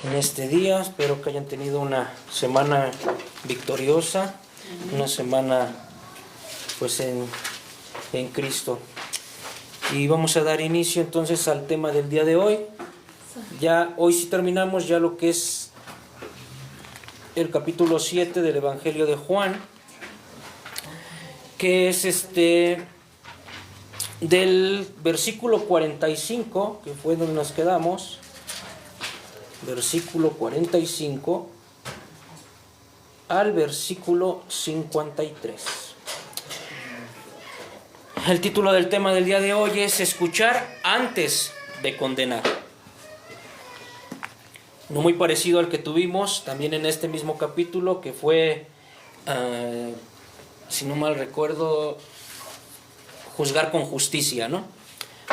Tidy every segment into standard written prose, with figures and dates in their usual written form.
en este día. Espero que hayan tenido una semana victoriosa, una semana pues en Cristo. Y vamos a dar inicio entonces al tema del día de hoy. Ya hoy sí terminamos ya lo que es el capítulo 7 del Evangelio de Juan, que es del versículo 45, que fue donde nos quedamos, versículo 45 al versículo 53. El título del tema del día de hoy es escuchar antes de condenar. No muy parecido al que tuvimos también en este mismo capítulo, que fue, si no mal recuerdo, juzgar con justicia, ¿no?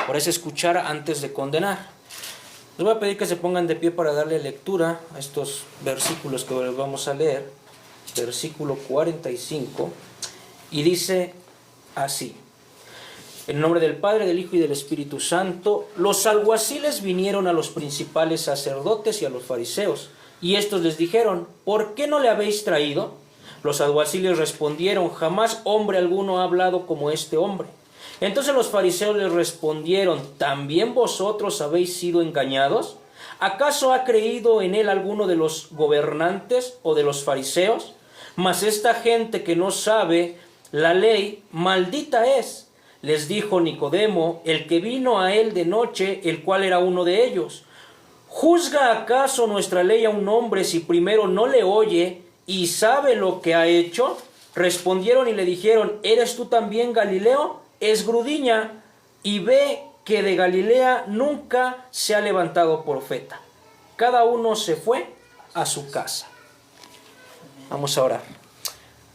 Por eso escuchar antes de condenar. Les voy a pedir que se pongan de pie para darle lectura a estos versículos que vamos a leer. Versículo 45, y dice así: en nombre del Padre, del Hijo y del Espíritu Santo, los alguaciles vinieron a los principales sacerdotes y a los fariseos, y estos les dijeron: ¿por qué no le habéis traído? Los alguaciles respondieron: jamás hombre alguno ha hablado como este hombre. Entonces los fariseos les respondieron: ¿también vosotros habéis sido engañados? ¿Acaso ha creído en él alguno de los gobernantes o de los fariseos? Mas esta gente que no sabe la ley, maldita es. Les dijo Nicodemo, el que vino a él de noche, el cual era uno de ellos: ¿juzga acaso nuestra ley a un hombre si primero no le oye y sabe lo que ha hecho? Respondieron y le dijeron: ¿eres tú también Galileo? Esgrudña y ve que de Galilea nunca se ha levantado profeta. Cada uno se fue a su casa. Vamos a orar.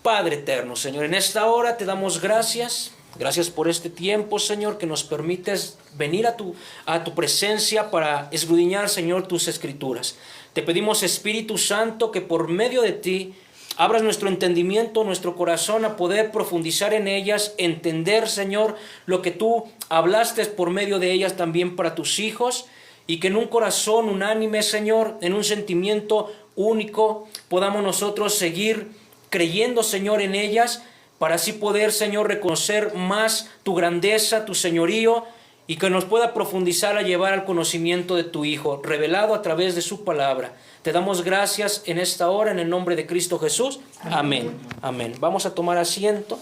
Padre eterno, Señor, en esta hora te damos gracias. Gracias por este tiempo, Señor, que nos permites venir a tu presencia para escudriñar, Señor, tus escrituras. Te pedimos, Espíritu Santo, que por medio de ti abras nuestro entendimiento, nuestro corazón, a poder profundizar en ellas, entender, Señor, lo que tú hablaste por medio de ellas también para tus hijos, y que en un corazón unánime, Señor, en un sentimiento único, podamos nosotros seguir creyendo, Señor, en ellas, para así poder, Señor, reconocer más tu grandeza, tu señorío, y que nos pueda profundizar a llevar al conocimiento de tu Hijo, revelado a través de su palabra. Te damos gracias en esta hora, en el nombre de Cristo Jesús. Amén. Amén. Vamos a tomar asiento.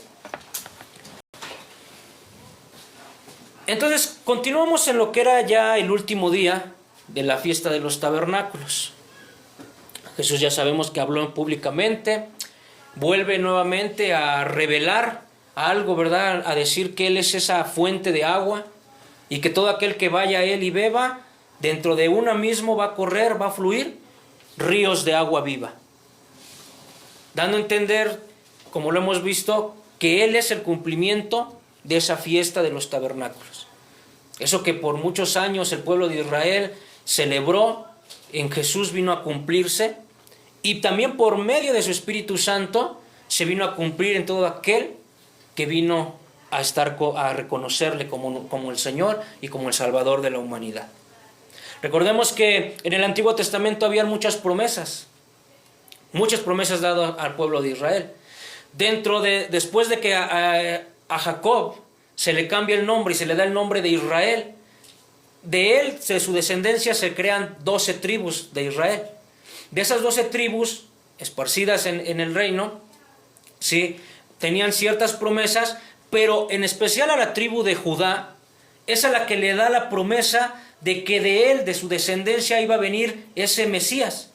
Entonces, continuamos en lo que era ya el último día de la fiesta de los tabernáculos. Jesús, ya sabemos que habló públicamente, vuelve nuevamente a revelar algo, ¿verdad? A decir que Él es esa fuente de agua, y que todo aquel que vaya a Él y beba, dentro de una mismo va a correr, va a fluir ríos de agua viva. Dando a entender, como lo hemos visto, que Él es el cumplimiento de esa fiesta de los tabernáculos. Eso que por muchos años el pueblo de Israel celebró, en Jesús vino a cumplirse, y también por medio de su Espíritu Santo se vino a cumplir en todo aquel que vino a reconocerle como el Señor y como el Salvador de la humanidad. Recordemos que en el Antiguo Testamento había muchas promesas dadas al pueblo de Israel. Después de que a Jacob se le cambia el nombre y se le da el nombre de Israel, de él, de su descendencia, se crean 12 tribus de Israel. De esas 12 tribus esparcidas en el reino, ¿sí?, tenían ciertas promesas, pero en especial a la tribu de Judá, es a la que le da la promesa de que de él, de su descendencia, iba a venir ese Mesías,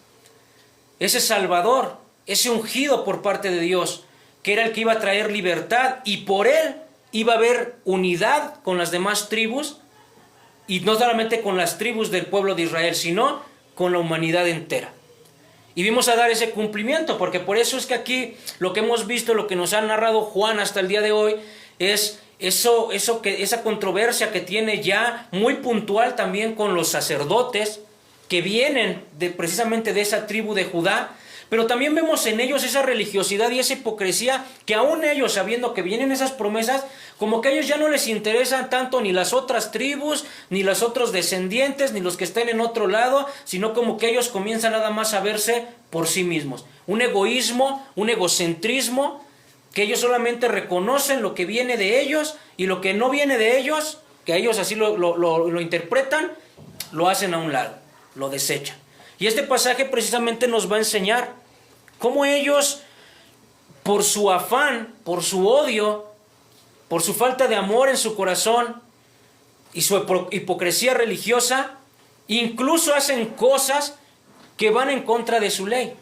ese Salvador, ese ungido por parte de Dios, que era el que iba a traer libertad, y por él iba a haber unidad con las demás tribus, y no solamente con las tribus del pueblo de Israel, sino con la humanidad entera. Y vimos a dar ese cumplimiento, porque por eso es que aquí lo que hemos visto, lo que nos ha narrado Juan hasta el día de hoy, es esa controversia que tiene ya muy puntual también con los sacerdotes, que vienen precisamente de esa tribu de Judá, pero también vemos en ellos esa religiosidad y esa hipocresía que aún ellos, sabiendo que vienen esas promesas, como que a ellos ya no les interesan tanto ni las otras tribus, ni los otros descendientes, ni los que estén en otro lado, sino como que ellos comienzan nada más a verse por sí mismos. Un egoísmo, un egocentrismo, que ellos solamente reconocen lo que viene de ellos y lo que no viene de ellos, que ellos así lo interpretan, lo hacen a un lado, lo desechan. Y este pasaje precisamente nos va a enseñar cómo ellos, por su afán, por su odio, por su falta de amor en su corazón y su hipocresía religiosa, incluso hacen cosas que van en contra de su ley.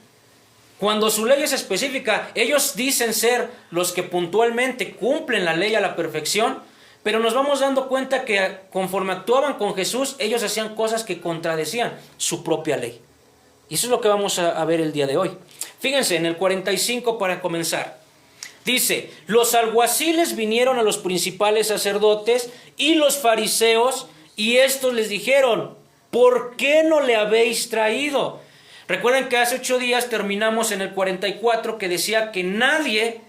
Cuando su ley es específica, ellos dicen ser los que puntualmente cumplen la ley a la perfección, pero nos vamos dando cuenta que conforme actuaban con Jesús, ellos hacían cosas que contradecían su propia ley. Y eso es lo que vamos a ver el día de hoy. Fíjense, en el 45 para comenzar. Dice, los alguaciles vinieron a los principales sacerdotes y los fariseos, y estos les dijeron, ¿por qué no le habéis traído? Recuerden que hace 8 días terminamos en el 44 que decía que nadie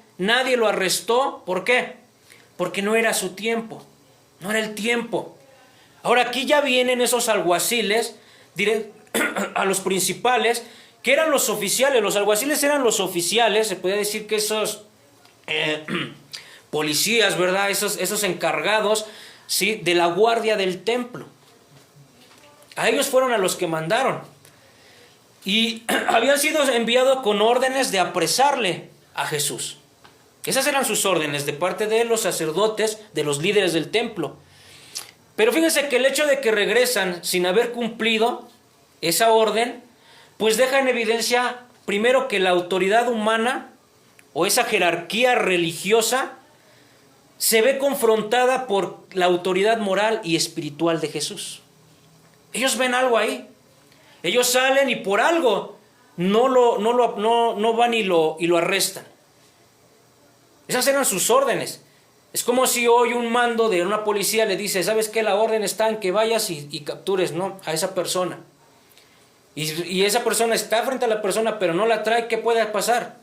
lo arrestó. ¿Por qué? Porque no era su tiempo, no era el tiempo. Ahora aquí ya vienen esos alguaciles a los principales, que eran los oficiales. Los alguaciles eran los oficiales, se podría decir que esos policías, ¿verdad? Esos encargados, ¿sí?, de la guardia del templo. A ellos fueron a los que mandaron. Y habían sido enviados con órdenes de apresarle a Jesús. Esas eran sus órdenes de parte de los sacerdotes, de los líderes del templo. Pero fíjense que el hecho de que regresan sin haber cumplido esa orden, pues deja en evidencia primero que la autoridad humana o esa jerarquía religiosa se ve confrontada por la autoridad moral y espiritual de Jesús. Ellos ven algo ahí. Ellos salen y por algo no van y lo arrestan. Esas eran sus órdenes. Es como si hoy un mando de una policía le dice, ¿sabes qué? La orden está en que vayas y captures, ¿no?, a esa persona. Y esa persona está frente a la persona, pero no la trae, ¿qué puede pasar?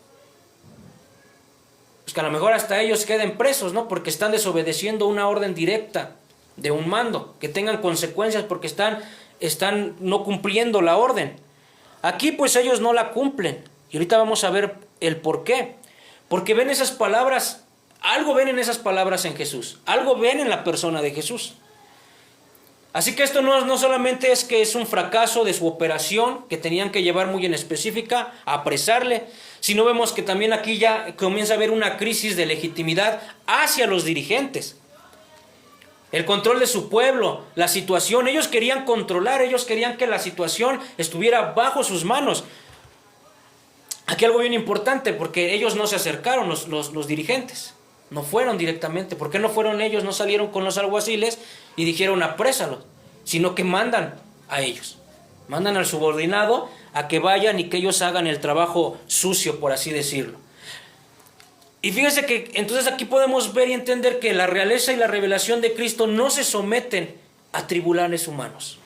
Pues que a lo mejor hasta ellos queden presos, ¿no? Porque están desobedeciendo una orden directa de un mando, que tengan consecuencias porque están no cumpliendo la orden. Aquí pues ellos no la cumplen. Y ahorita vamos a ver el por qué. Porque ven esas palabras, algo ven en esas palabras en Jesús, algo ven en la persona de Jesús. Así que esto no solamente es que es un fracaso de su operación, que tenían que llevar muy en específica, a apresarle, sino vemos que también aquí ya comienza a haber una crisis de legitimidad hacia los dirigentes. El control de su pueblo, la situación, ellos querían controlar, ellos querían que la situación estuviera bajo sus manos. Aquí algo bien importante, porque ellos no se acercaron, los dirigentes, no fueron directamente. ¿Por qué no fueron ellos? No salieron con los alguaciles y dijeron aprésalos, sino que mandan a ellos. Mandan al subordinado a que vayan y que ellos hagan el trabajo sucio, por así decirlo. Y fíjense que entonces aquí podemos ver y entender que la realeza y la revelación de Cristo no se someten a tribunales humanos.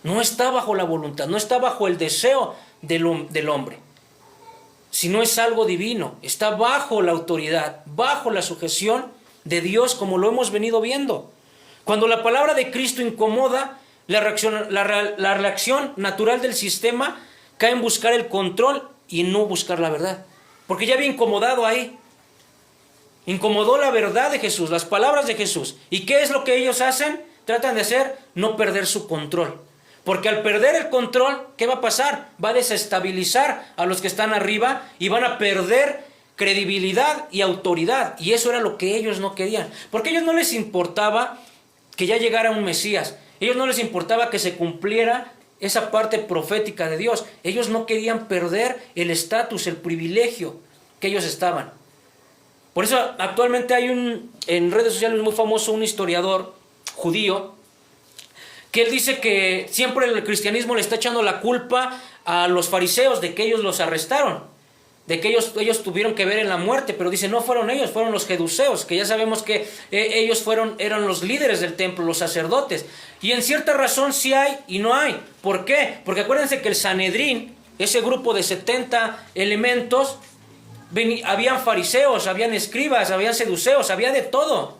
No está bajo la voluntad, no está bajo el deseo del hombre, sino es algo divino, está bajo la autoridad, bajo la sujeción de Dios, como lo hemos venido viendo. Cuando la palabra de Cristo incomoda, la reacción natural del sistema cae en buscar el control y no buscar la verdad. Porque ya había incomodado ahí. Incomodó la verdad de Jesús, las palabras de Jesús. ¿Y qué es lo que ellos hacen? Tratan de hacer no perder su control. Porque al perder el control, ¿qué va a pasar? Va a desestabilizar a los que están arriba y van a perder credibilidad y autoridad. Y eso era lo que ellos no querían. Porque a ellos no les importaba que ya llegara un Mesías. A ellos no les importaba que se cumpliera esa parte profética de Dios. Ellos no querían perder el estatus, el privilegio que ellos estaban. Por eso actualmente hay en redes sociales muy famoso un historiador judío que él dice que siempre el cristianismo le está echando la culpa a los fariseos de que ellos los arrestaron. de que ellos tuvieron que ver en la muerte, pero dice, no fueron ellos, fueron los jeduseos, que ya sabemos que ellos eran los líderes del templo, los sacerdotes. Y en cierta razón sí hay y no hay. ¿Por qué? Porque acuérdense que el Sanedrín, ese grupo de 70 elementos, habían fariseos, habían escribas, habían seduceos, había de todo.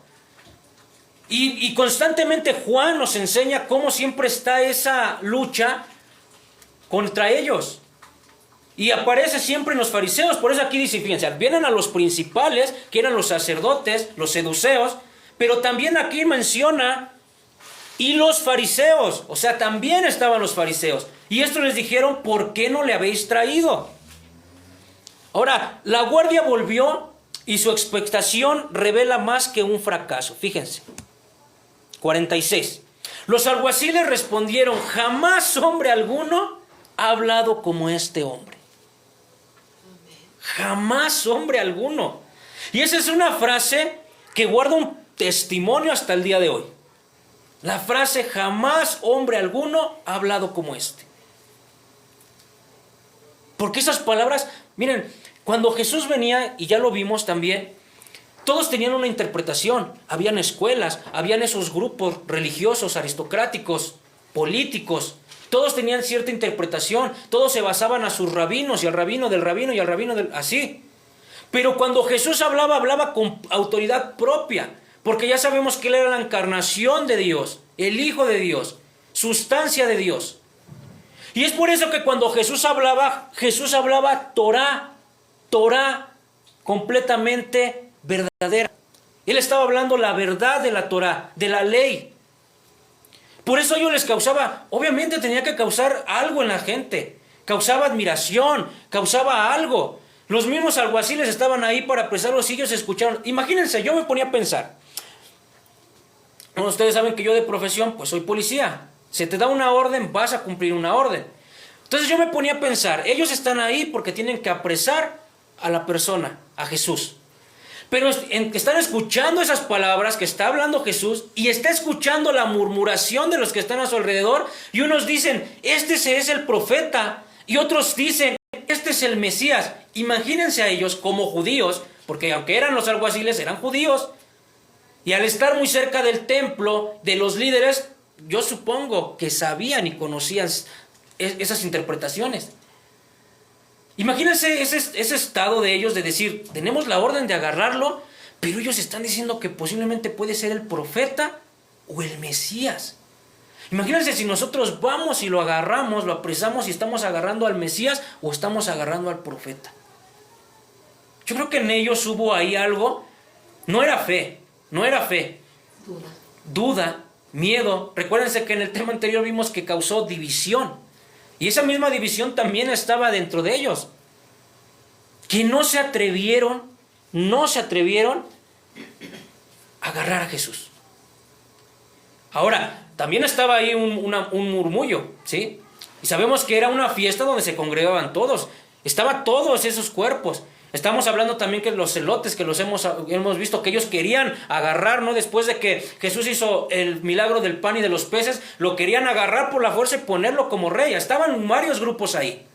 Y constantemente Juan nos enseña cómo siempre está esa lucha contra ellos. Y aparece siempre en los fariseos. Por eso aquí dice, fíjense, vienen a los principales, que eran los sacerdotes, los seduceos, pero también aquí menciona y los fariseos. O sea, también estaban los fariseos. Y estos les dijeron, ¿por qué no le habéis traído? Ahora, la guardia volvió y su expectación revela más que un fracaso. Fíjense, 46. Los alguaciles respondieron, jamás hombre alguno ha hablado como este hombre. Jamás hombre alguno. Y esa es una frase que guarda un testimonio hasta el día de hoy. La frase, jamás hombre alguno ha hablado como este. Porque esas palabras, miren, cuando Jesús venía, y ya lo vimos también, todos tenían una interpretación. Habían escuelas, habían esos grupos religiosos, aristocráticos, políticos. Todos tenían cierta interpretación. Todos se basaban a sus rabinos, y al rabino del rabino, y al rabino del... así. Pero cuando Jesús hablaba con autoridad propia. Porque ya sabemos que Él era la encarnación de Dios, el Hijo de Dios, sustancia de Dios. Y es por eso que cuando Jesús hablaba Torah completamente verdadera. Él estaba hablando la verdad de la Torah, de la ley. Por eso a ellos les causaba, obviamente tenía que causar algo en la gente. Causaba admiración, causaba algo. Los mismos alguaciles estaban ahí para apresarlos y ellos escucharon. Imagínense, yo me ponía a pensar. Bueno, ustedes saben que yo de profesión, pues soy policía. Se te da una orden, vas a cumplir una orden. Entonces yo me ponía a pensar, ellos están ahí porque tienen que apresar a la persona, a Jesús. Pero están escuchando esas palabras que está hablando Jesús y está escuchando la murmuración de los que están a su alrededor. Y unos dicen, este es el profeta. Y otros dicen, este es el Mesías. Imagínense a ellos como judíos, porque aunque eran los alguaciles, eran judíos. Y al estar muy cerca del templo, de los líderes, yo supongo que sabían y conocían esas interpretaciones. Imagínense ese estado de ellos de decir, tenemos la orden de agarrarlo, pero ellos están diciendo que posiblemente puede ser el profeta o el Mesías. Imagínense si nosotros vamos y lo agarramos, lo apresamos y estamos agarrando al Mesías o estamos agarrando al profeta. Yo creo que en ellos hubo ahí algo, no era fe. Duda, miedo. Recuérdense que en el tema anterior vimos que causó división. Y esa misma división también estaba dentro de ellos. Que no se atrevieron a agarrar a Jesús. Ahora, también estaba ahí un murmullo, ¿sí? Y sabemos que era una fiesta donde se congregaban todos. Estaban todos esos cuerpos. Estamos hablando también que los celotes, que los hemos visto, que ellos querían agarrar, ¿no? Después de que Jesús hizo el milagro del pan y de los peces, lo querían agarrar por la fuerza y ponerlo como rey. Estaban varios grupos ahí.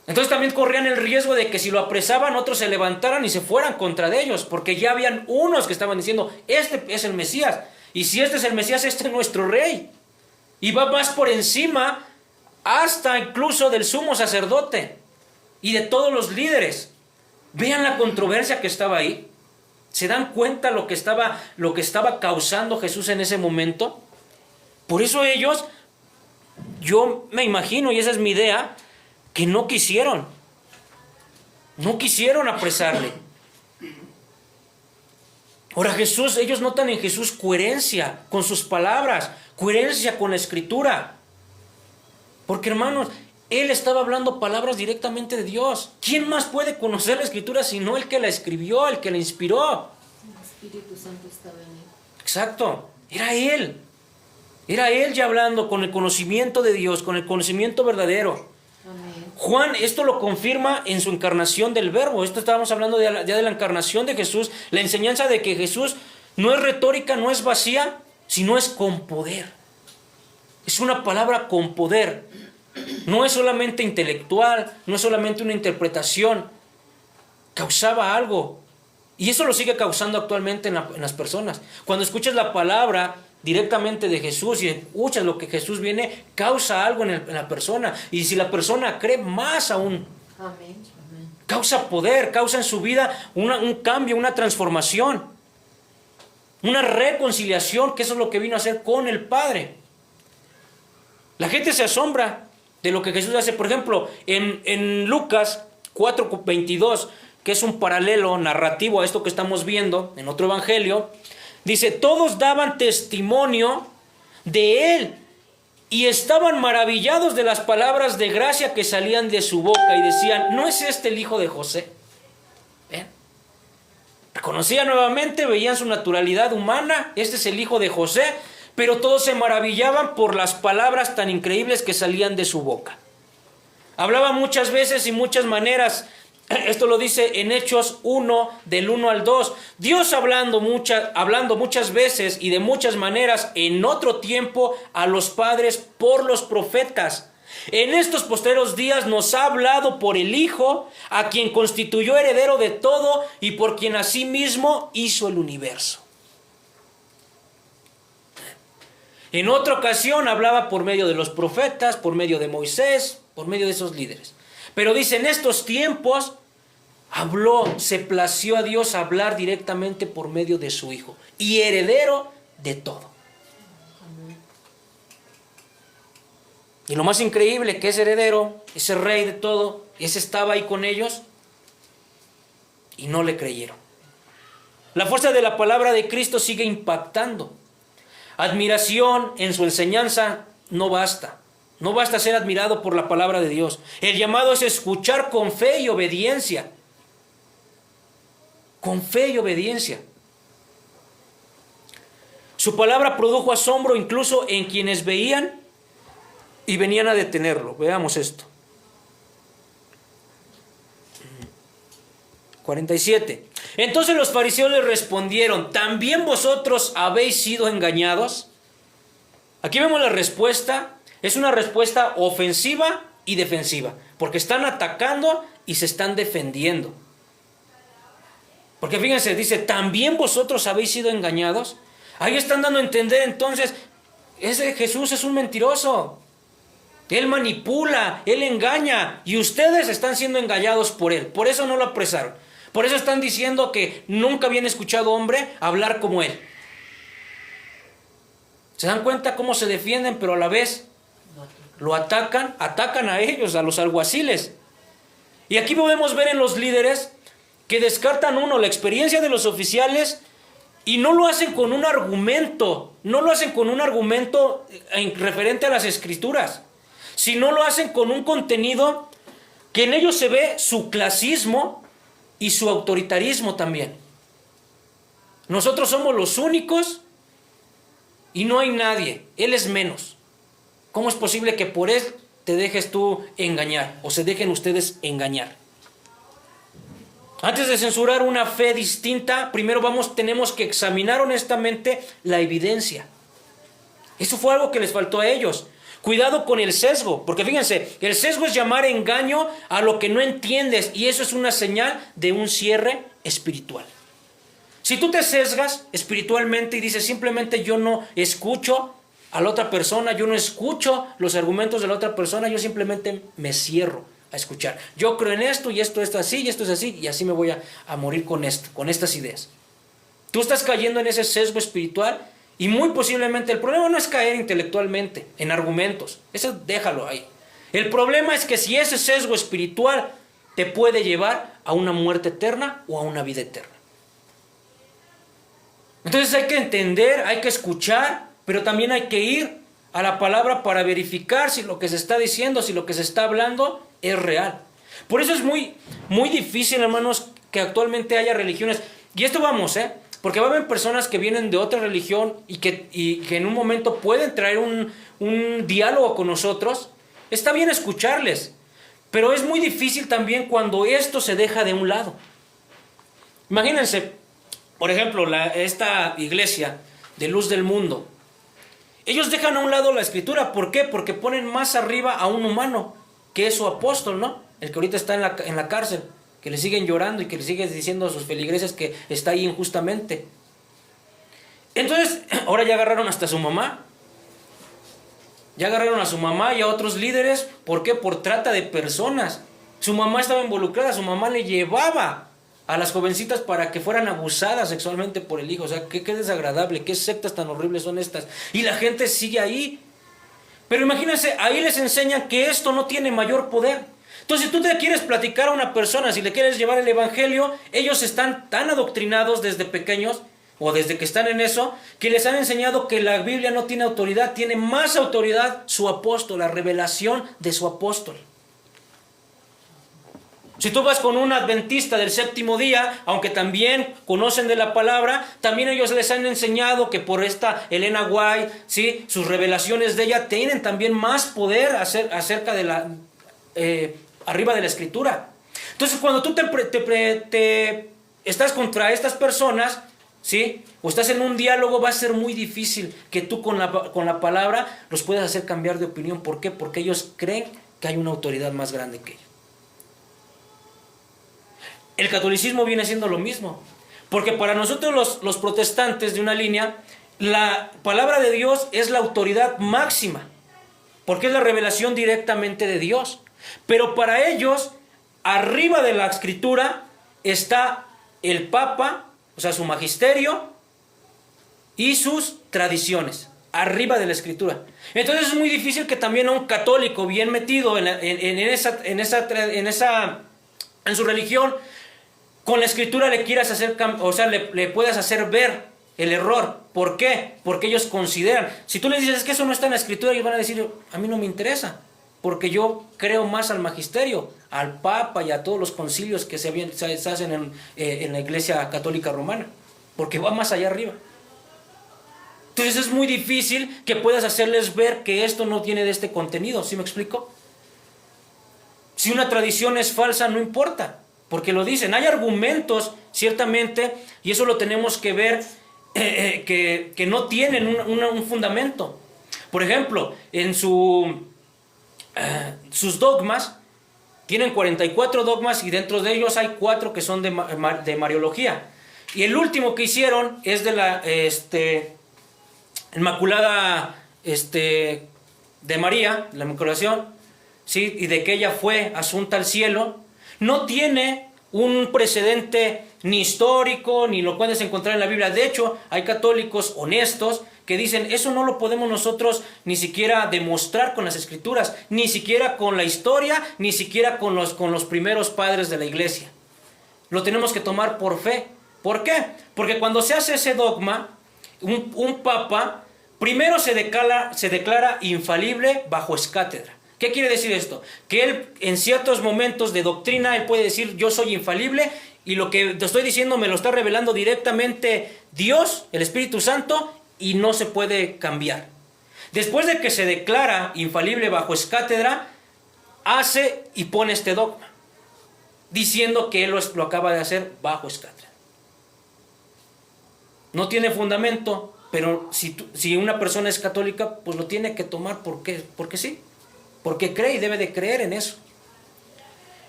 Entonces también corrían el riesgo de que si lo apresaban, otros se levantaran y se fueran contra de ellos, porque ya habían unos que estaban diciendo, este es el Mesías. Y si este es el Mesías, este es nuestro rey. Y va más por encima, hasta incluso del sumo sacerdote y de todos los líderes. Vean la controversia que estaba ahí. ¿Se dan cuenta lo que estaba causando Jesús en ese momento? Por eso ellos, yo me imagino, y esa es mi idea, que no quisieron apresarle. Ahora ellos notan en Jesús coherencia con sus palabras, coherencia con la Escritura. Porque hermanos, Él estaba hablando palabras directamente de Dios. ¿Quién más puede conocer la Escritura sino el que la escribió, el que la inspiró? El Espíritu Santo estaba en Él. Exacto, era Él. Era Él ya hablando con el conocimiento de Dios, con el conocimiento verdadero. Amén. Juan esto lo confirma en su encarnación del Verbo. Esto estábamos hablando ya de la encarnación de Jesús. La enseñanza de que Jesús no es retórica, no es vacía, sino es con poder. Es una palabra con poder. No es solamente intelectual, no es solamente una interpretación. Causaba algo. Y eso lo sigue causando actualmente en las personas. Cuando escuchas la palabra directamente de Jesús y escuchas lo que Jesús viene, causa algo en la persona. Y si la persona cree, más aún. Amén. Causa poder, causa en su vida un cambio, una transformación. Una reconciliación, que eso es lo que vino a hacer con el Padre. La gente se asombra de lo que Jesús hace. Por ejemplo, en Lucas 4:22, que es un paralelo narrativo a esto que estamos viendo en otro evangelio, dice, todos daban testimonio de él y estaban maravillados de las palabras de gracia que salían de su boca y decían, ¿no es este el hijo de José? ¿Ven? Reconocían nuevamente, veían su naturalidad humana, este es el hijo de José, pero todos se maravillaban por las palabras tan increíbles que salían de su boca. Hablaba muchas veces y muchas maneras. Esto lo dice en Hechos 1, del 1 al 2. Dios hablando muchas veces y de muchas maneras en otro tiempo a los padres por los profetas. En estos posteros días nos ha hablado por el Hijo, a quien constituyó heredero de todo y por quien asimismo hizo el universo. En otra ocasión hablaba por medio de los profetas, por medio de Moisés, por medio de esos líderes. Pero dice, en estos tiempos se plació a Dios hablar directamente por medio de su Hijo y heredero de todo. Y lo más increíble, que ese heredero, ese rey de todo, ese estaba ahí con ellos y no le creyeron. La fuerza de la palabra de Cristo sigue impactando. Admiración en su enseñanza no basta. No basta ser admirado por la palabra de Dios. El llamado es escuchar con fe y obediencia. Con fe y obediencia. Su palabra produjo asombro incluso en quienes veían y venían a detenerlo. Veamos esto. 47. Entonces los fariseos le respondieron, ¿también vosotros habéis sido engañados? Aquí vemos la respuesta. Es una respuesta ofensiva y defensiva, porque están atacando y se están defendiendo. Porque fíjense, dice, ¿también vosotros habéis sido engañados? Ahí están dando a entender entonces, ese Jesús es un mentiroso. Él manipula, él engaña, y ustedes están siendo engañados por él. Por eso no lo apresaron. Por eso están diciendo que nunca habían escuchado hombre hablar como él. ¿Se dan cuenta cómo se defienden, pero a la vez lo atacan a ellos, a los alguaciles? Y aquí podemos ver en los líderes que descartan la experiencia de los oficiales y no lo hacen con un argumento, referente a las escrituras, sino lo hacen con un contenido que en ellos se ve su clasismo y su autoritarismo también. Nosotros somos los únicos y no hay nadie, él es menos. ¿Cómo es posible que por él te dejes tú engañar o se dejen ustedes engañar? Antes de censurar una fe distinta, primero tenemos que examinar honestamente la evidencia. Eso fue algo que les faltó a ellos. Cuidado con el sesgo, porque fíjense, el sesgo es llamar engaño a lo que no entiendes y eso es una señal de un cierre espiritual. Si tú te sesgas espiritualmente y dices simplemente yo no escucho a la otra persona, yo no escucho los argumentos de la otra persona, yo simplemente me cierro a escuchar. Yo creo en esto y esto es así y esto es así y así me voy a morir con estas ideas. Tú estás cayendo en ese sesgo espiritual y muy posiblemente el problema no es caer intelectualmente en argumentos, eso déjalo ahí. El problema es que si ese sesgo espiritual te puede llevar a una muerte eterna o a una vida eterna. Entonces hay que entender, hay que escuchar, pero también hay que ir a la palabra para verificar si lo que se está diciendo, si lo que se está hablando es real. Por eso es muy, muy difícil, hermanos, que actualmente haya religiones. Y esto porque va a haber personas que vienen de otra religión y que en un momento pueden traer un diálogo con nosotros. Está bien escucharles, pero es muy difícil también cuando esto se deja de un lado. Imagínense, por ejemplo, esta iglesia de Luz del Mundo. Ellos dejan a un lado la escritura. ¿Por qué? Porque ponen más arriba a un humano, que es su apóstol, ¿no? El que ahorita está en la cárcel, que le siguen llorando y que le siguen diciendo a sus feligreses que está ahí injustamente. Entonces, ahora ya agarraron hasta a su mamá. Ya agarraron a su mamá y a otros líderes. ¿Por qué? Por trata de personas. Su mamá estaba involucrada, su mamá le llevaba a las jovencitas para que fueran abusadas sexualmente por el hijo. O sea, qué desagradable, qué sectas tan horribles son estas. Y la gente sigue ahí. Pero imagínense, ahí les enseñan que esto no tiene mayor poder. Entonces, si tú te quieres platicar a una persona, si le quieres llevar el evangelio, ellos están tan adoctrinados desde pequeños, o desde que están en eso, que les han enseñado que la Biblia no tiene autoridad, tiene más autoridad su apóstol, la revelación de su apóstol. Si tú vas con un adventista del séptimo día, aunque también conocen de la palabra, también ellos les han enseñado que por esta Elena White, ¿sí?, sus revelaciones de ella tienen también más poder acerca de la arriba de la escritura. Entonces, cuando tú te estás contra estas personas, ¿sí?, o estás en un diálogo, va a ser muy difícil que tú con la palabra los puedas hacer cambiar de opinión. ¿Por qué? Porque ellos creen que hay una autoridad más grande que ellos. El catolicismo viene siendo lo mismo, porque para nosotros los protestantes de una línea, la palabra de Dios es la autoridad máxima, porque es la revelación directamente de Dios. Pero para ellos, arriba de la escritura está el Papa, o sea, su magisterio y sus tradiciones, arriba de la escritura. Entonces es muy difícil que también a un católico bien metido en su religión, con la escritura le quieras hacer, o sea, le puedas hacer ver el error. ¿Por qué? Porque ellos consideran, si tú les dices es que eso no está en la escritura, ellos van a decir, a mí no me interesa, porque yo creo más al magisterio, al Papa y a todos los concilios que se hacen en la Iglesia Católica Romana, porque va más allá arriba. Entonces es muy difícil que puedas hacerles ver que esto no tiene de este contenido. ¿Sí me explico? Si una tradición es falsa, no importa, porque lo dicen. Hay argumentos, ciertamente, y eso lo tenemos que ver, que no tienen un fundamento. Por ejemplo, en sus dogmas, tienen 44 dogmas y dentro de ellos hay 4 que son de Mariología. Y el último que hicieron es de la Inmaculada de María, la Inmaculación, ¿sí?, y de que ella fue asunta al cielo. No tiene un precedente ni histórico, ni lo puedes encontrar en la Biblia. De hecho, hay católicos honestos que dicen, eso no lo podemos nosotros ni siquiera demostrar con las escrituras, ni siquiera con la historia, ni siquiera con los primeros padres de la iglesia. Lo tenemos que tomar por fe. ¿Por qué? Porque cuando se hace ese dogma, un papa primero se declara infalible bajo escátedra. ¿Qué quiere decir esto? Que él en ciertos momentos de doctrina, él puede decir yo soy infalible y lo que te estoy diciendo me lo está revelando directamente Dios, el Espíritu Santo, y no se puede cambiar. Después de que se declara infalible bajo escátedra, hace y pone este dogma, diciendo que él lo acaba de hacer bajo escátedra. No tiene fundamento, pero si una persona es católica, pues lo tiene que tomar porque sí. Porque cree y debe de creer en eso.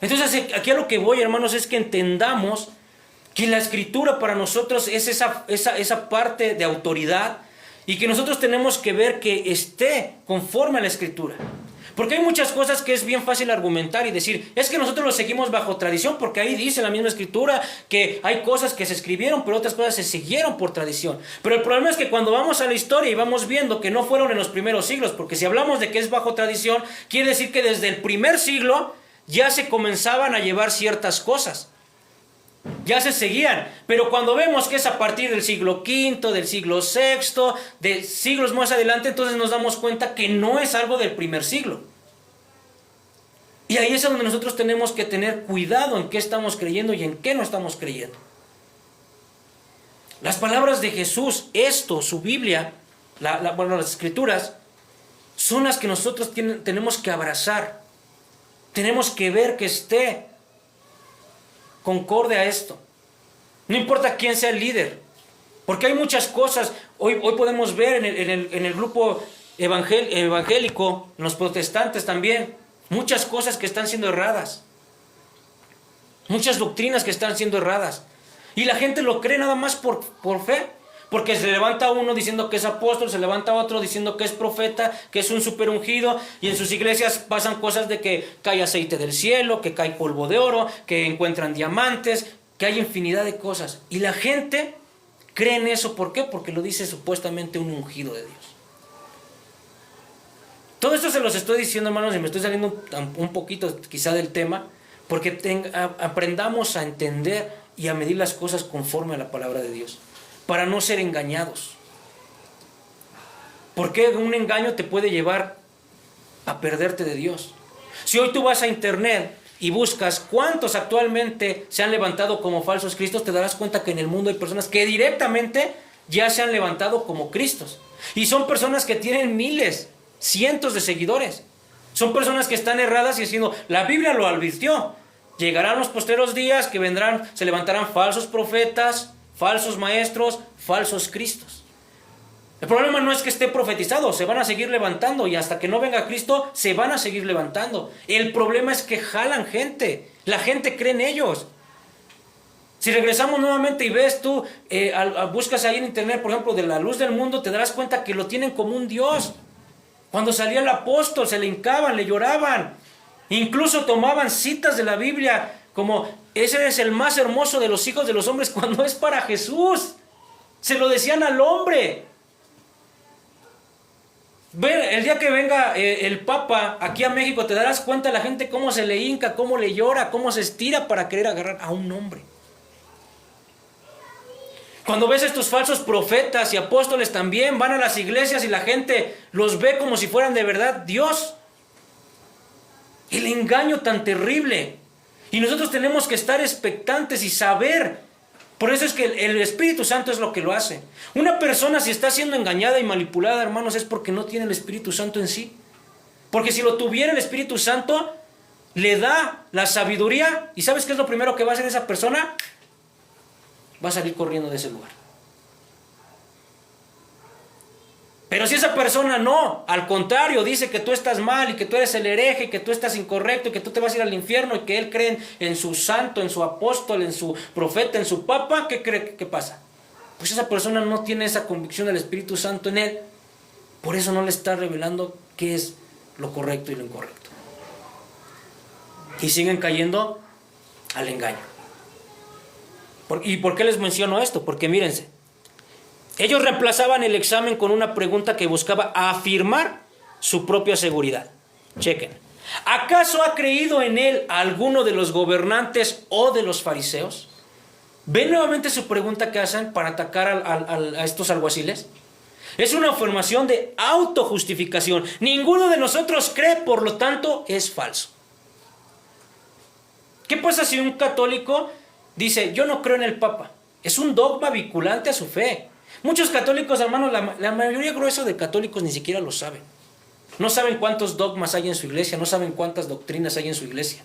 Entonces, aquí a lo que voy, hermanos, es que entendamos que la escritura para nosotros es esa parte de autoridad y que nosotros tenemos que ver que esté conforme a la escritura. Porque hay muchas cosas que es bien fácil argumentar y decir, es que nosotros lo seguimos bajo tradición, porque ahí dice la misma escritura que hay cosas que se escribieron, pero otras cosas se siguieron por tradición. Pero el problema es que cuando vamos a la historia y vamos viendo que no fueron en los primeros siglos, porque si hablamos de que es bajo tradición, quiere decir que desde el primer siglo ya se comenzaban a llevar ciertas cosas. Ya se seguían, pero cuando vemos que es a partir del siglo V, del siglo VI, de siglos más adelante, entonces nos damos cuenta que no es algo del primer siglo. Y ahí es donde nosotros tenemos que tener cuidado en qué estamos creyendo y en qué no estamos creyendo. Las palabras de Jesús, su Biblia, las Escrituras, son las que nosotros tenemos que abrazar. Tenemos que ver que esté concorde a esto. No importa quién sea el líder. Porque hay muchas cosas. Hoy podemos ver en el grupo evangélico, en los protestantes también, muchas cosas que están siendo erradas. Muchas doctrinas que están siendo erradas. Y la gente lo cree nada más por fe. Porque se levanta uno diciendo que es apóstol, se levanta otro diciendo que es profeta, que es un super ungido, y en sus iglesias pasan cosas de que cae aceite del cielo, que cae polvo de oro, que encuentran diamantes, que hay infinidad de cosas. Y la gente cree en eso. ¿Por qué? Porque lo dice supuestamente un ungido de Dios. Todo esto se los estoy diciendo, hermanos, y me estoy saliendo un poquito quizá del tema, porque aprendamos a entender y a medir las cosas conforme a la palabra de Dios, para no ser engañados. Porque un engaño te puede llevar a perderte de Dios. Si hoy tú vas a internet y buscas cuántos actualmente se han levantado como falsos cristos, te darás cuenta que en el mundo hay personas que directamente ya se han levantado como cristos. Y son personas que tienen miles, cientos de seguidores. Son personas que están erradas y diciendo, la Biblia lo advirtió. Llegarán los postreros días que vendrán, se levantarán falsos profetas, falsos maestros, falsos cristos. El problema no es que esté profetizado, se van a seguir levantando y hasta que no venga Cristo se van a seguir levantando. El problema es que jalan gente, la gente cree en ellos. Si regresamos nuevamente y ves tú, buscas ahí en internet, por ejemplo, de la luz del mundo, te darás cuenta que lo tienen como un Dios. Cuando salía el apóstol se le hincaban, le lloraban, incluso tomaban citas de la Biblia como ese es el más hermoso de los hijos de los hombres, cuando es para Jesús. Se lo decían al hombre. El día que venga el Papa aquí a México, te darás cuenta la gente cómo se le hinca, cómo le llora, cómo se estira para querer agarrar a un hombre. Cuando ves estos falsos profetas y apóstoles también, van a las iglesias y la gente los ve como si fueran de verdad Dios. El engaño tan terrible. Y nosotros tenemos que estar expectantes y saber. Por eso es que el Espíritu Santo es lo que lo hace. Una persona si está siendo engañada y manipulada, hermanos, es porque no tiene el Espíritu Santo en sí. Porque si lo tuviera el Espíritu Santo, le da la sabiduría. ¿Y sabes qué es lo primero que va a hacer esa persona? Va a salir corriendo de ese lugar. Pero si esa persona no, al contrario, dice que tú estás mal y que tú eres el hereje, que tú estás incorrecto y que tú te vas a ir al infierno y que él cree en su santo, en su apóstol, en su profeta, en su papa, ¿qué cree que pasa? Pues esa persona no tiene esa convicción del Espíritu Santo en él, por eso no le está revelando qué es lo correcto y lo incorrecto. Y siguen cayendo al engaño. ¿Y por qué les menciono esto? Porque mírense, ellos reemplazaban el examen con una pregunta que buscaba afirmar su propia seguridad. Chequen. ¿Acaso ha creído en él alguno de los gobernantes o de los fariseos? ¿Ven nuevamente su pregunta que hacen para atacar a estos alguaciles? Es una afirmación de autojustificación. Ninguno de nosotros cree, por lo tanto, es falso. ¿Qué pasa si un católico dice, yo no creo en el Papa? Es un dogma vinculante a su fe. Muchos católicos, hermanos, la mayoría gruesa de católicos ni siquiera lo saben. No saben cuántos dogmas hay en su iglesia, no saben cuántas doctrinas hay en su iglesia.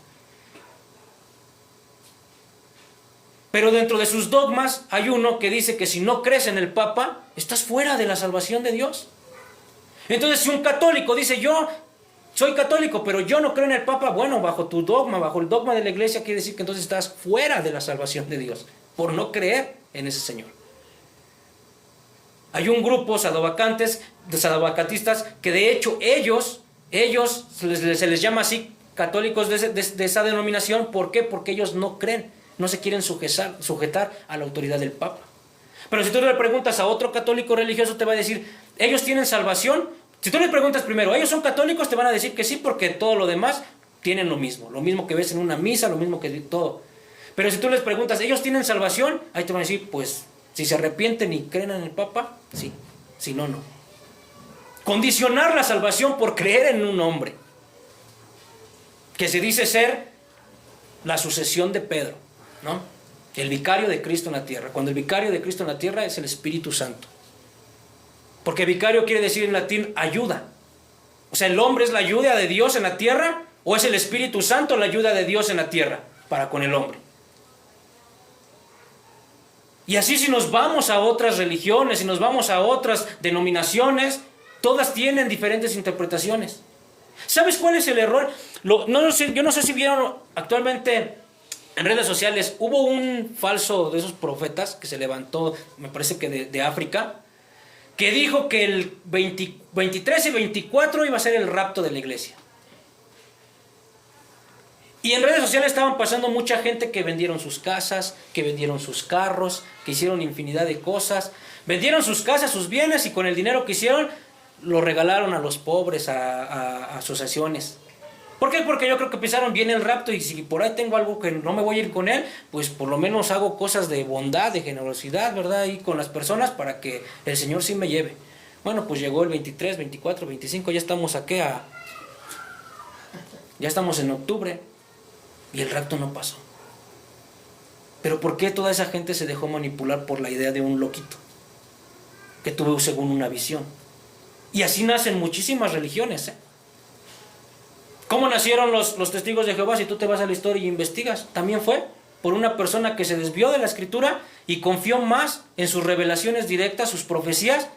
Pero dentro de sus dogmas hay uno que dice que si no crees en el Papa, estás fuera de la salvación de Dios. Entonces, si un católico dice, yo soy católico, pero yo no creo en el Papa, bueno, bajo tu dogma, bajo el dogma de la iglesia, quiere decir que entonces estás fuera de la salvación de Dios, por no creer en ese Señor. Hay un grupo sadovacantistas que de hecho ellos se les llama así católicos de esa denominación. ¿Por qué? Porque ellos no creen, no se quieren sujetar a la autoridad del Papa. Pero si tú le preguntas a otro católico religioso, te va a decir, ¿ellos tienen salvación? Si tú le preguntas primero, ¿ellos son católicos? Te van a decir que sí, porque todo lo demás tienen lo mismo que ves en una misa, lo mismo que todo. Pero si tú les preguntas, ¿ellos tienen salvación? Ahí te van a decir, pues, si se arrepienten y creen en el Papa, sí. Si no, no. Condicionar la salvación por creer en un hombre que se dice ser la sucesión de Pedro, ¿no? El vicario de Cristo en la tierra. Cuando el vicario de Cristo en la tierra es el Espíritu Santo. Porque vicario quiere decir en latín ayuda. O sea, ¿el hombre es la ayuda de Dios en la tierra? ¿O es el Espíritu Santo la ayuda de Dios en la tierra para con el hombre? Y así si nos vamos a otras religiones, si nos vamos a otras denominaciones, todas tienen diferentes interpretaciones. ¿Sabes cuál es el error? Yo no sé si vieron actualmente en redes sociales, hubo un falso de esos profetas que se levantó, me parece que de África, que dijo que el 23 y 24 iba a ser el rapto de la iglesia. Y en redes sociales estaban pasando mucha gente que vendieron sus casas, que vendieron sus carros, que hicieron infinidad de cosas. Vendieron sus casas, sus bienes, y con el dinero que hicieron lo regalaron a los pobres, a asociaciones. ¿Por qué? Porque yo creo que pensaron bien el rapto, y si por ahí tengo algo que no me voy a ir con él, pues por lo menos hago cosas de bondad, de generosidad, ¿verdad? Y con las personas para que el Señor sí me lleve. Bueno, pues llegó el 23, 24, 25, ya estamos aquí ya estamos en octubre y el rapto no pasó. Pero ¿por qué toda esa gente se dejó manipular por la idea de un loquito que tuvo según una visión? Y así nacen muchísimas religiones, ¿eh? ¿Cómo nacieron los testigos de Jehová? Si tú te vas a la historia y investigas, también fue por una persona que se desvió de la escritura y confió más en sus revelaciones directas, sus profecías,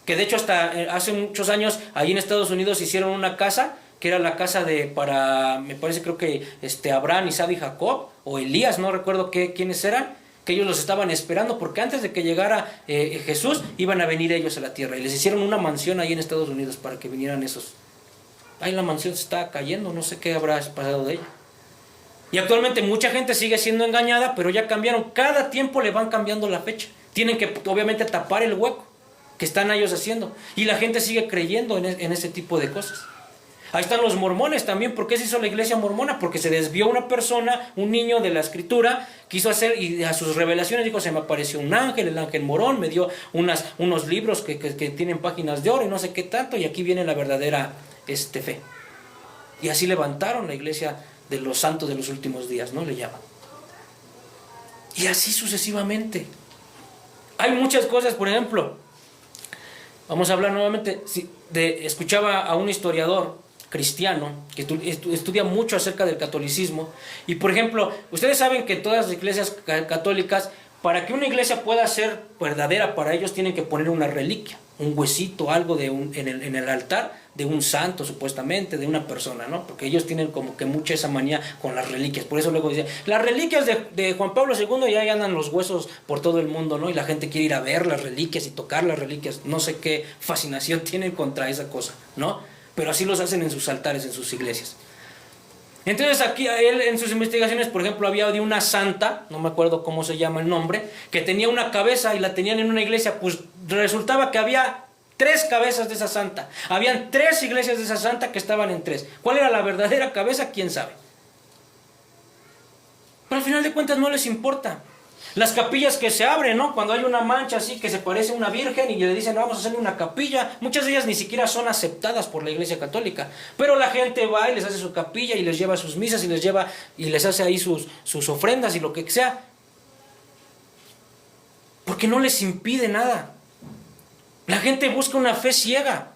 que de hecho hasta hace muchos años ahí en Estados Unidos hicieron una casa, que era la casa me parece, creo que Abraham, Isaac y Jacob, o Elías, no recuerdo quiénes eran, que ellos los estaban esperando, porque antes de que llegara Jesús, iban a venir ellos a la tierra, y les hicieron una mansión ahí en Estados Unidos para que vinieran esos. Ahí la mansión se está cayendo, no sé qué habrá pasado de ella. Y actualmente mucha gente sigue siendo engañada, pero ya cambiaron. Cada tiempo le van cambiando la fecha. Tienen que obviamente tapar el hueco que están ellos haciendo. Y la gente sigue creyendo en ese tipo de cosas. Ahí están los mormones también. ¿Por qué se hizo la iglesia mormona? Porque se desvió una persona, un niño de la escritura, quiso hacer, y a sus revelaciones dijo, se me apareció un ángel, el ángel morón, me dio unos libros que tienen páginas de oro y no sé qué tanto, y aquí viene la verdadera fe. Y así levantaron la iglesia de los santos de los últimos días, ¿no? Le llaman. Y así sucesivamente. Hay muchas cosas, por ejemplo, vamos a hablar nuevamente, escuchaba a un historiador cristiano que estudia mucho acerca del catolicismo, y por ejemplo, ustedes saben que todas las iglesias católicas, para que una iglesia pueda ser verdadera para ellos, tienen que poner una reliquia, un huesito, algo en el altar de un santo, supuestamente, de una persona, ¿no? Porque ellos tienen como que mucha esa manía con las reliquias. Por eso luego dicen, las reliquias de Juan Pablo II, ya andan los huesos por todo el mundo, ¿no? Y la gente quiere ir a ver las reliquias y tocar las reliquias. No sé qué fascinación tienen contra esa cosa, ¿no? Pero así los hacen en sus altares, en sus iglesias. Entonces aquí él en sus investigaciones, por ejemplo, había de una santa, no me acuerdo cómo se llama el nombre, que tenía una cabeza y la tenían en una iglesia. Pues resultaba que había 3 cabezas de esa santa. Habían 3 iglesias de esa santa que estaban en 3. ¿Cuál era la verdadera cabeza? ¿Quién sabe? Pero al final de cuentas no les importa. Las capillas que se abren, ¿no? Cuando hay una mancha así que se parece a una virgen y le dicen vamos a hacerle una capilla, muchas de ellas ni siquiera son aceptadas por la iglesia católica, pero la gente va y les hace su capilla y les lleva sus misas y les hace ahí sus ofrendas y lo que sea, porque no les impide nada. La gente busca una fe ciega.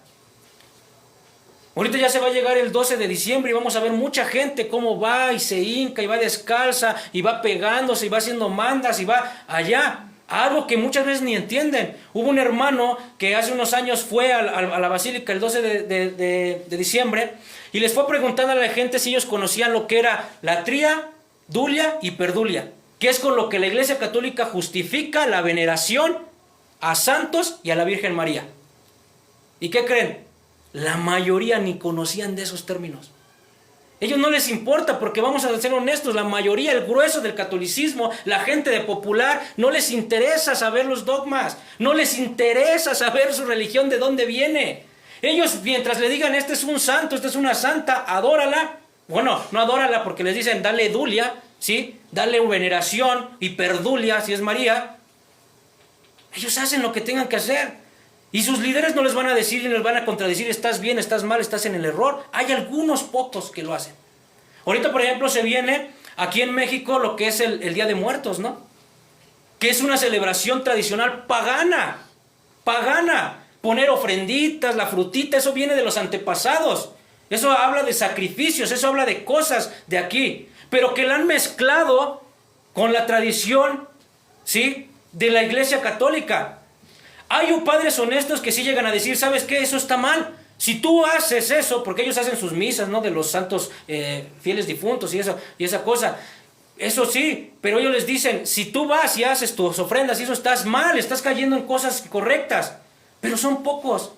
Ahorita ya se va a llegar el 12 de diciembre y vamos a ver mucha gente cómo va y se hinca y va descalza y va pegándose y va haciendo mandas y va allá. Algo que muchas veces ni entienden. Hubo un hermano que hace unos años fue a la basílica el 12 de diciembre y les fue preguntando a la gente si ellos conocían lo que era latría, dulia y perdulia, que es con lo que la Iglesia Católica justifica la veneración a santos y a la Virgen María. ¿Y qué creen? La mayoría ni conocían de esos términos. Ellos no les importa, porque vamos a ser honestos, la mayoría, el grueso del catolicismo, la gente de popular, no les interesa saber los dogmas, no les interesa saber su religión, de dónde viene. Ellos, mientras le digan, este es un santo, esta es una santa, adórala. Bueno, no adórala porque les dicen, dale dulia, ¿sí? Dale veneración y perdulia, si es María. Ellos hacen lo que tengan que hacer. Y sus líderes no les van a decir y les van a contradecir, estás bien, estás mal, estás en el error. Hay algunos pocos que lo hacen. Ahorita, por ejemplo, se viene aquí en México lo que es el Día de Muertos, ¿no? Que es una celebración tradicional pagana. Pagana. Poner ofrenditas, la frutita, eso viene de los antepasados. Eso habla de sacrificios, eso habla de cosas de aquí. Pero que la han mezclado con la tradición, ¿sí?, de la Iglesia Católica. Hay padres honestos que sí llegan a decir, ¿sabes qué? Eso está mal. Si tú haces eso, porque ellos hacen sus misas, ¿no? De los santos fieles difuntos y esa cosa. Eso sí, pero ellos les dicen, si tú vas y haces tus ofrendas y eso estás mal, estás cayendo en cosas correctas. Pero son pocos.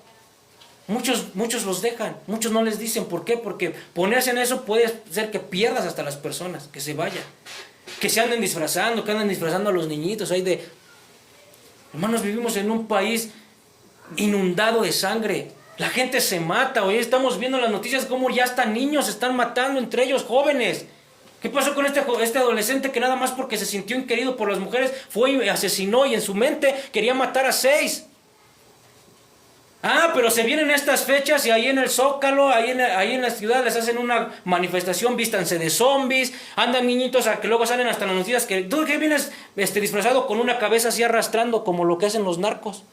Muchos los dejan, muchos no les dicen. ¿Por qué? Porque ponerse en eso puede ser que pierdas hasta las personas, que se vayan. Que se anden disfrazando, que anden disfrazando a los niñitos. Hermanos, vivimos en un país inundado de sangre. La gente se mata. Hoy estamos viendo en las noticias cómo ya hasta niños se están matando entre ellos, jóvenes. ¿Qué pasó con este adolescente que nada más porque se sintió inquerido por las mujeres fue y asesinó y en su mente quería matar a 6? Pero se vienen estas fechas y ahí en el Zócalo, ahí en la ciudad les hacen una manifestación, vístanse de zombies, andan niñitos que luego salen hasta las noticias que tú que vienes disfrazado con una cabeza así arrastrando como lo que hacen los narcos.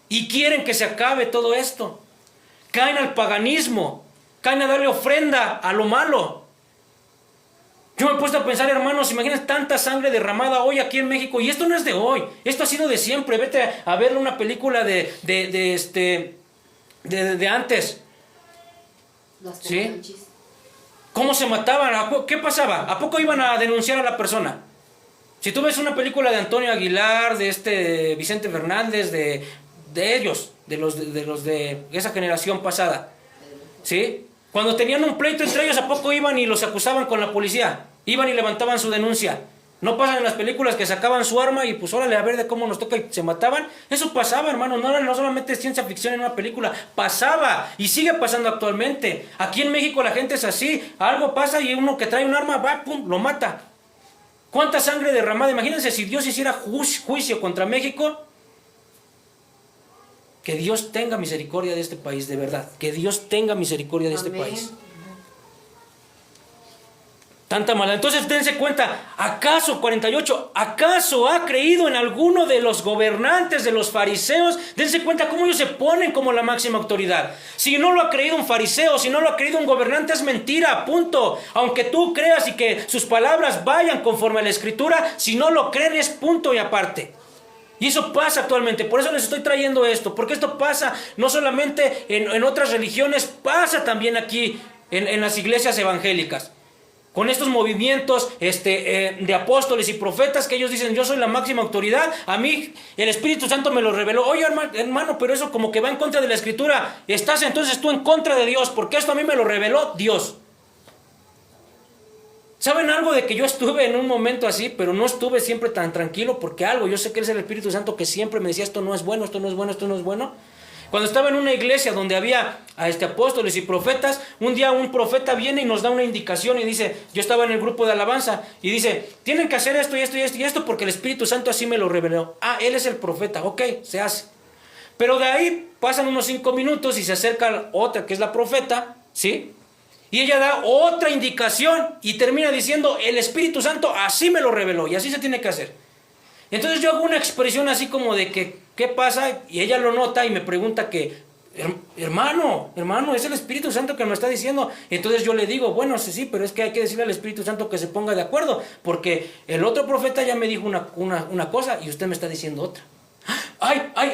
Y quieren que se acabe todo esto. Caen al paganismo, caen a darle ofrenda a lo malo. Yo me he puesto a pensar, hermanos, imagínense tanta sangre derramada hoy aquí en México. Y esto no es de hoy, esto ha sido de siempre. Vete a ver una película de antes. ¿Sí? ¿Cómo se mataban? ¿Qué pasaba? ¿A poco iban a denunciar a la persona? Si tú ves una película de Antonio Aguilar, de Vicente Fernández, de ellos, de los de esa generación pasada, ¿sí? Cuando tenían un pleito entre ellos, ¿a poco iban y los acusaban con la policía? Iban y levantaban su denuncia. No pasan en las películas que sacaban su arma y pues órale a ver de cómo nos toca y se mataban. Eso pasaba, hermano, no solamente es ciencia ficción en una película, pasaba y sigue pasando actualmente. Aquí en México la gente es así, algo pasa y uno que trae un arma va, pum, lo mata. ¿Cuánta sangre derramada? Imagínense si Dios hiciera juicio contra México. Que Dios tenga misericordia de este país, de verdad. Que Dios tenga misericordia de este país. Tanta maldad. Entonces dense cuenta, ¿acaso 48? ¿Acaso ha creído en alguno de los gobernantes, de los fariseos? Dense cuenta cómo ellos se ponen como la máxima autoridad. Si no lo ha creído un fariseo, si no lo ha creído un gobernante, es mentira, punto. Aunque tú creas y que sus palabras vayan conforme a la Escritura, si no lo creen es punto y aparte. Y eso pasa actualmente, por eso les estoy trayendo esto, porque esto pasa no solamente en otras religiones, pasa también aquí en las iglesias evangélicas. Con estos movimientos de apóstoles y profetas que ellos dicen, yo soy la máxima autoridad, a mí el Espíritu Santo me lo reveló. Oye hermano, pero eso como que va en contra de la Escritura. Estás entonces tú en contra de Dios, porque esto a mí me lo reveló Dios. ¿Saben algo de que yo estuve en un momento así, pero no estuve siempre tan tranquilo? Porque yo sé que es el Espíritu Santo que siempre me decía, esto no es bueno, esto no es bueno, esto no es bueno. Cuando estaba en una iglesia donde había apóstoles y profetas, un día un profeta viene y nos da una indicación y dice, yo estaba en el grupo de alabanza, y dice, tienen que hacer esto y esto y esto y esto porque el Espíritu Santo así me lo reveló. Él es el profeta, ok, se hace. Pero de ahí pasan unos 5 minutos y se acerca otra que es la profeta, ¿sí? Y ella da otra indicación y termina diciendo, el Espíritu Santo así me lo reveló y así se tiene que hacer. Entonces yo hago una expresión así como de que, ¿qué pasa? Y ella lo nota y me pregunta que, hermano, es el Espíritu Santo que me está diciendo. Entonces yo le digo, bueno, sí, pero es que hay que decirle al Espíritu Santo que se ponga de acuerdo, porque el otro profeta ya me dijo una cosa y usted me está diciendo otra.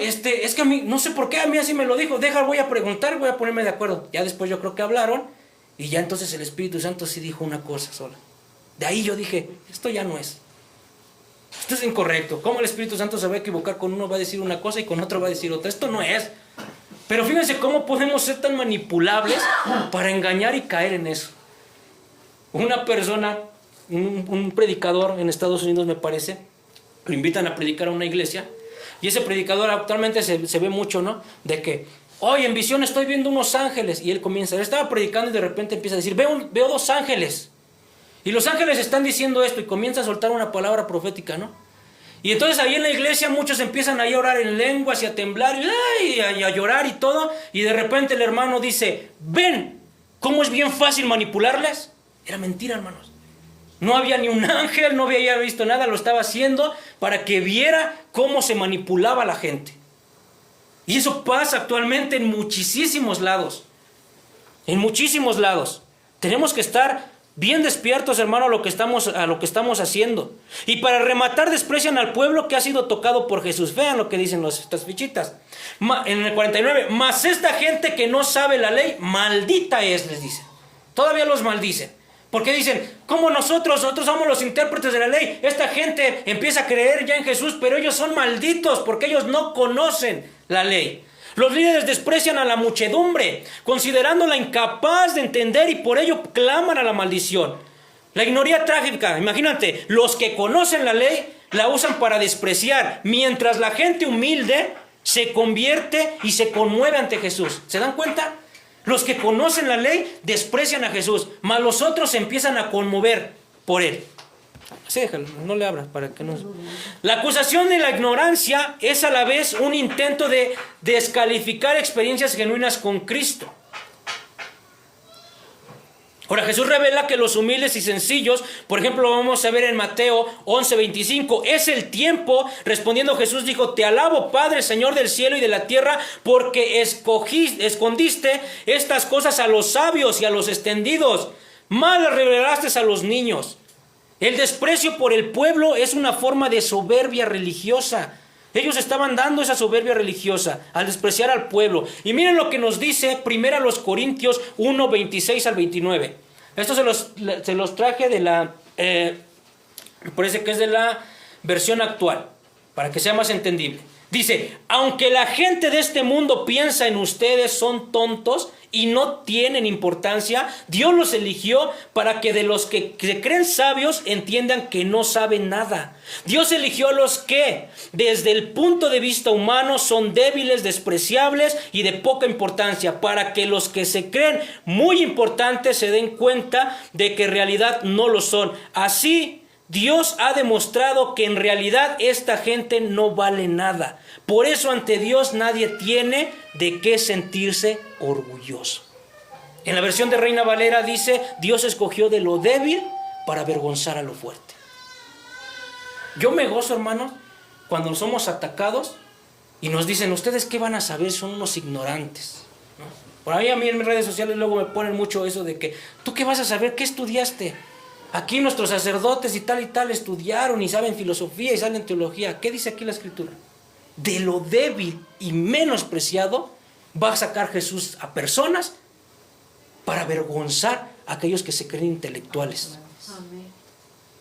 Es que a mí, no sé por qué, a mí así me lo dijo, voy a preguntar, voy a ponerme de acuerdo. Ya después yo creo que hablaron y ya entonces el Espíritu Santo sí dijo una cosa sola. De ahí yo dije, esto ya no es. Esto es incorrecto. ¿Cómo el Espíritu Santo se va a equivocar? Con uno va a decir una cosa y con otro va a decir otra. Esto no es. Pero fíjense cómo podemos ser tan manipulables para engañar y caer en eso. Una persona, un predicador en Estados Unidos me parece, lo invitan a predicar a una iglesia y ese predicador actualmente se ve mucho, ¿no? De que, hoy en visión estoy viendo unos ángeles, y él estaba predicando y de repente empieza a decir, veo 2 ángeles. Y los ángeles están diciendo esto y comienza a soltar una palabra profética, ¿no? Y entonces ahí en la iglesia muchos empiezan a orar en lenguas y a temblar y a llorar y todo. Y de repente el hermano dice, ¿ven cómo es bien fácil manipularles? Era mentira, hermanos. No había ni un ángel, no había visto nada, lo estaba haciendo para que viera cómo se manipulaba la gente. Y eso pasa actualmente en muchísimos lados. En muchísimos lados. Tenemos que estar bien despiertos, hermano, a lo que estamos haciendo. Y para rematar, desprecian al pueblo que ha sido tocado por Jesús. Vean lo que dicen estas fichitas. En el 49, mas esta gente que no sabe la ley, maldita es, les dice. Todavía los maldicen. Porque dicen, ¿cómo nosotros somos los intérpretes de la ley? Esta gente empieza a creer ya en Jesús, pero ellos son malditos porque ellos no conocen la ley. Los líderes desprecian a la muchedumbre, considerándola incapaz de entender y por ello claman a la maldición. La ignorancia trágica, imagínate, los que conocen la ley la usan para despreciar, mientras la gente humilde se convierte y se conmueve ante Jesús. ¿Se dan cuenta? Los que conocen la ley desprecian a Jesús, mas los otros se empiezan a conmover por él. Sí, déjalo, no le abras para que no... La acusación de la ignorancia es a la vez un intento de descalificar experiencias genuinas con Cristo. Ahora, Jesús revela que los humildes y sencillos, por ejemplo, vamos a ver en Mateo 11:25, es el tiempo, respondiendo Jesús dijo, te alabo, Padre, Señor del cielo y de la tierra, porque escondiste estas cosas a los sabios y a los extendidos, mas las revelaste a los niños. El desprecio por el pueblo es una forma de soberbia religiosa. Ellos estaban dando esa soberbia religiosa al despreciar al pueblo. Y miren lo que nos dice 1 Corintios 1:26 al 29. Esto se los traje de la... me parece que es de la versión actual, para que sea más entendible. Dice, aunque la gente de este mundo piensa en ustedes son tontos y no tienen importancia, Dios los eligió para que de los que se creen sabios entiendan que no saben nada. Dios eligió a los que, desde el punto de vista humano, son débiles, despreciables y de poca importancia, para que los que se creen muy importantes se den cuenta de que en realidad no lo son. Así, Dios ha demostrado que en realidad esta gente no vale nada. Por eso ante Dios nadie tiene de qué sentirse orgulloso. En la versión de Reina Valera dice, Dios escogió de lo débil para avergonzar a lo fuerte. Yo me gozo, hermanos, cuando somos atacados y nos dicen, ¿ustedes qué van a saber? Son unos ignorantes, ¿no? Por ahí a mí en mis redes sociales luego me ponen mucho eso de que, ¿tú qué vas a saber? ¿Qué estudiaste? Aquí nuestros sacerdotes y tal estudiaron y saben filosofía y saben teología. ¿Qué dice aquí la Escritura? De lo débil y menospreciado va a sacar Jesús a personas para avergonzar a aquellos que se creen intelectuales. Amén.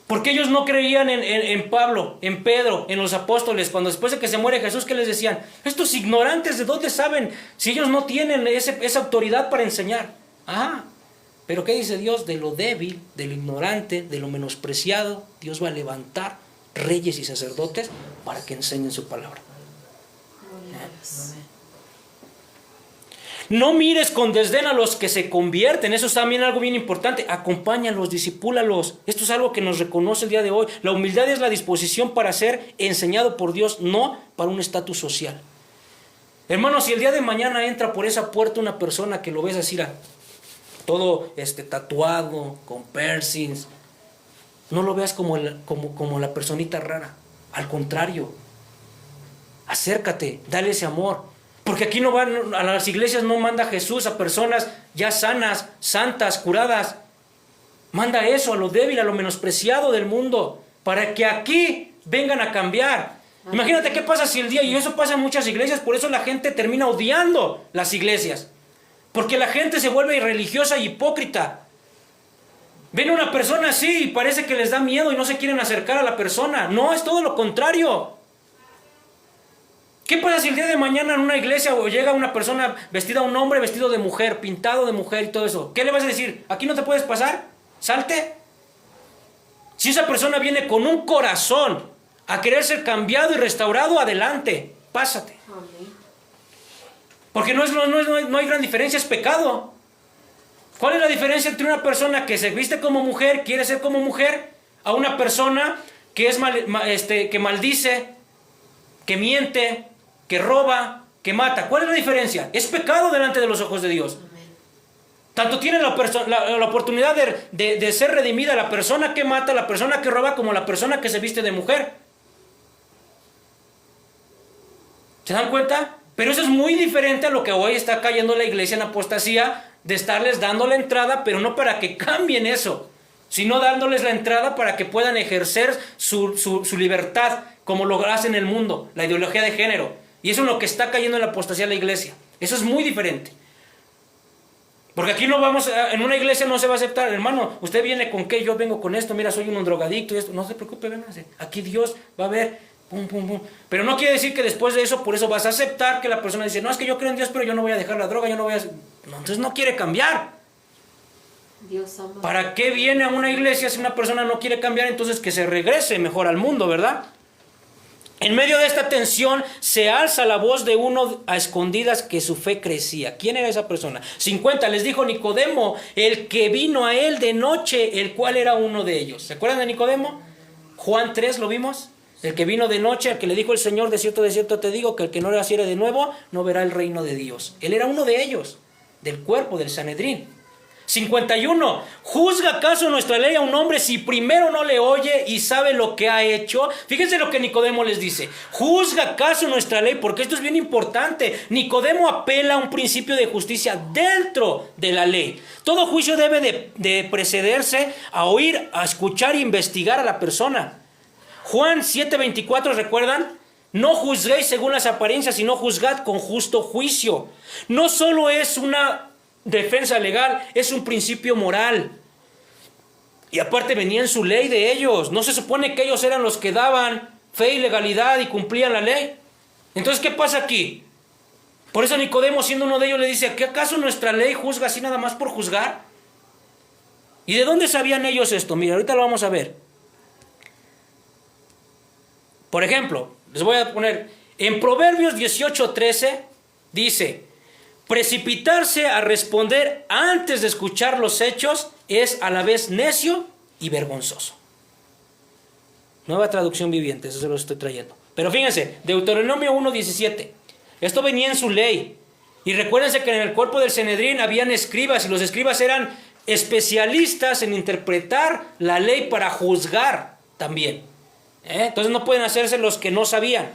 Porque ellos no creían en Pablo, en Pedro, en los apóstoles. Cuando después de que se muere Jesús, ¿qué les decían? Estos ignorantes, ¿de dónde saben? Si ellos no tienen esa autoridad para enseñar. Pero ¿qué dice Dios? De lo débil, de lo ignorante, de lo menospreciado, Dios va a levantar reyes y sacerdotes para que enseñen su palabra. No mires con desdén a los que se convierten. Eso es también algo bien importante. Acompáñalos, discipúlalos. Esto es algo que nos reconoce el día de hoy. La humildad es la disposición para ser enseñado por Dios, no para un estatus social. Hermanos, si el día de mañana entra por esa puerta una persona que lo ves así, todo tatuado, con piercings, no lo veas como la personita rara. Al contrario, acércate, dale ese amor. Porque aquí no van, a las iglesias no manda Jesús a personas ya sanas, santas, curadas. Manda eso a lo débil, a lo menospreciado del mundo, para que aquí vengan a cambiar. Imagínate qué pasa si el día, y eso pasa en muchas iglesias, por eso la gente termina odiando las iglesias. Porque la gente se vuelve irreligiosa y hipócrita. Ven a una persona así y parece que les da miedo y no se quieren acercar a la persona. No, es todo lo contrario. ¿Qué pasa si el día de mañana en una iglesia o llega una persona vestida, un hombre vestido de mujer, pintado de mujer y todo eso? ¿Qué le vas a decir? ¿Aquí no te puedes pasar? Salte. Si esa persona viene con un corazón a querer ser cambiado y restaurado, adelante, pásate. Amén. Porque no hay gran diferencia, es pecado. ¿Cuál es la diferencia entre una persona que se viste como mujer, quiere ser como mujer, a una persona que que maldice, que miente, que roba, que mata? ¿Cuál es la diferencia? Es pecado delante de los ojos de Dios. Amén. Tanto tiene la oportunidad de ser redimida la persona que mata, la persona que roba, como la persona que se viste de mujer. ¿Se dan cuenta? Pero eso es muy diferente a lo que hoy está cayendo la iglesia en apostasía, de estarles dando la entrada, pero no para que cambien eso, sino dándoles la entrada para que puedan ejercer su libertad, como lo hace en el mundo, la ideología de género. Y eso es lo que está cayendo en la apostasía de la iglesia. Eso es muy diferente. Porque aquí no vamos, en una iglesia no se va a aceptar, hermano, usted viene con qué, yo vengo con esto, mira, soy un drogadicto y esto, no se preocupe, véngase, aquí Dios va a ver, pum, pum, pum. Pero no quiere decir que después de eso, por eso vas a aceptar que la persona dice, no, es que yo creo en Dios, pero yo no voy a dejar la droga, yo no voy a... No, entonces no quiere cambiar. Dios ama. ¿Para qué viene a una iglesia si una persona no quiere cambiar? Entonces que se regrese mejor al mundo, ¿verdad? En medio de esta tensión se alza la voz de uno a escondidas que su fe crecía. ¿Quién era esa persona? 50, les dijo Nicodemo, el que vino a él de noche, el cual era uno de ellos. ¿Se acuerdan de Nicodemo? Juan 3, ¿lo vimos? El que vino de noche, al que le dijo el Señor, de cierto te digo, que el que no naciere de nuevo, no verá el reino de Dios. Él era uno de ellos, del cuerpo del Sanedrín. 51. ¿Juzga acaso nuestra ley a un hombre si primero no le oye y sabe lo que ha hecho? Fíjense lo que Nicodemo les dice. ¿Juzga acaso nuestra ley? Porque esto es bien importante. Nicodemo apela a un principio de justicia dentro de la ley. Todo juicio debe de precederse a oír, a escuchar e investigar a la persona. Juan 7:24, ¿recuerdan? No juzguéis según las apariencias, sino juzgad con justo juicio. No solo es una defensa legal, es un principio moral. Y aparte venía en su ley de ellos. ¿No se supone que ellos eran los que daban fe y legalidad y cumplían la ley? Entonces, ¿qué pasa aquí? Por eso Nicodemo, siendo uno de ellos, le dice, ¿qué acaso nuestra ley juzga así nada más por juzgar? ¿Y de dónde sabían ellos esto? Mira, ahorita lo vamos a ver. Por ejemplo, les voy a poner, en Proverbios 18:13 dice, precipitarse a responder antes de escuchar los hechos es a la vez necio y vergonzoso. Nueva traducción viviente, eso se lo estoy trayendo. Pero fíjense, Deuteronomio 1:17. Esto venía en su ley. Y recuérdense que en el cuerpo del Sanedrín habían escribas, y los escribas eran especialistas en interpretar la ley para juzgar también. Entonces no pueden hacerse los que no sabían.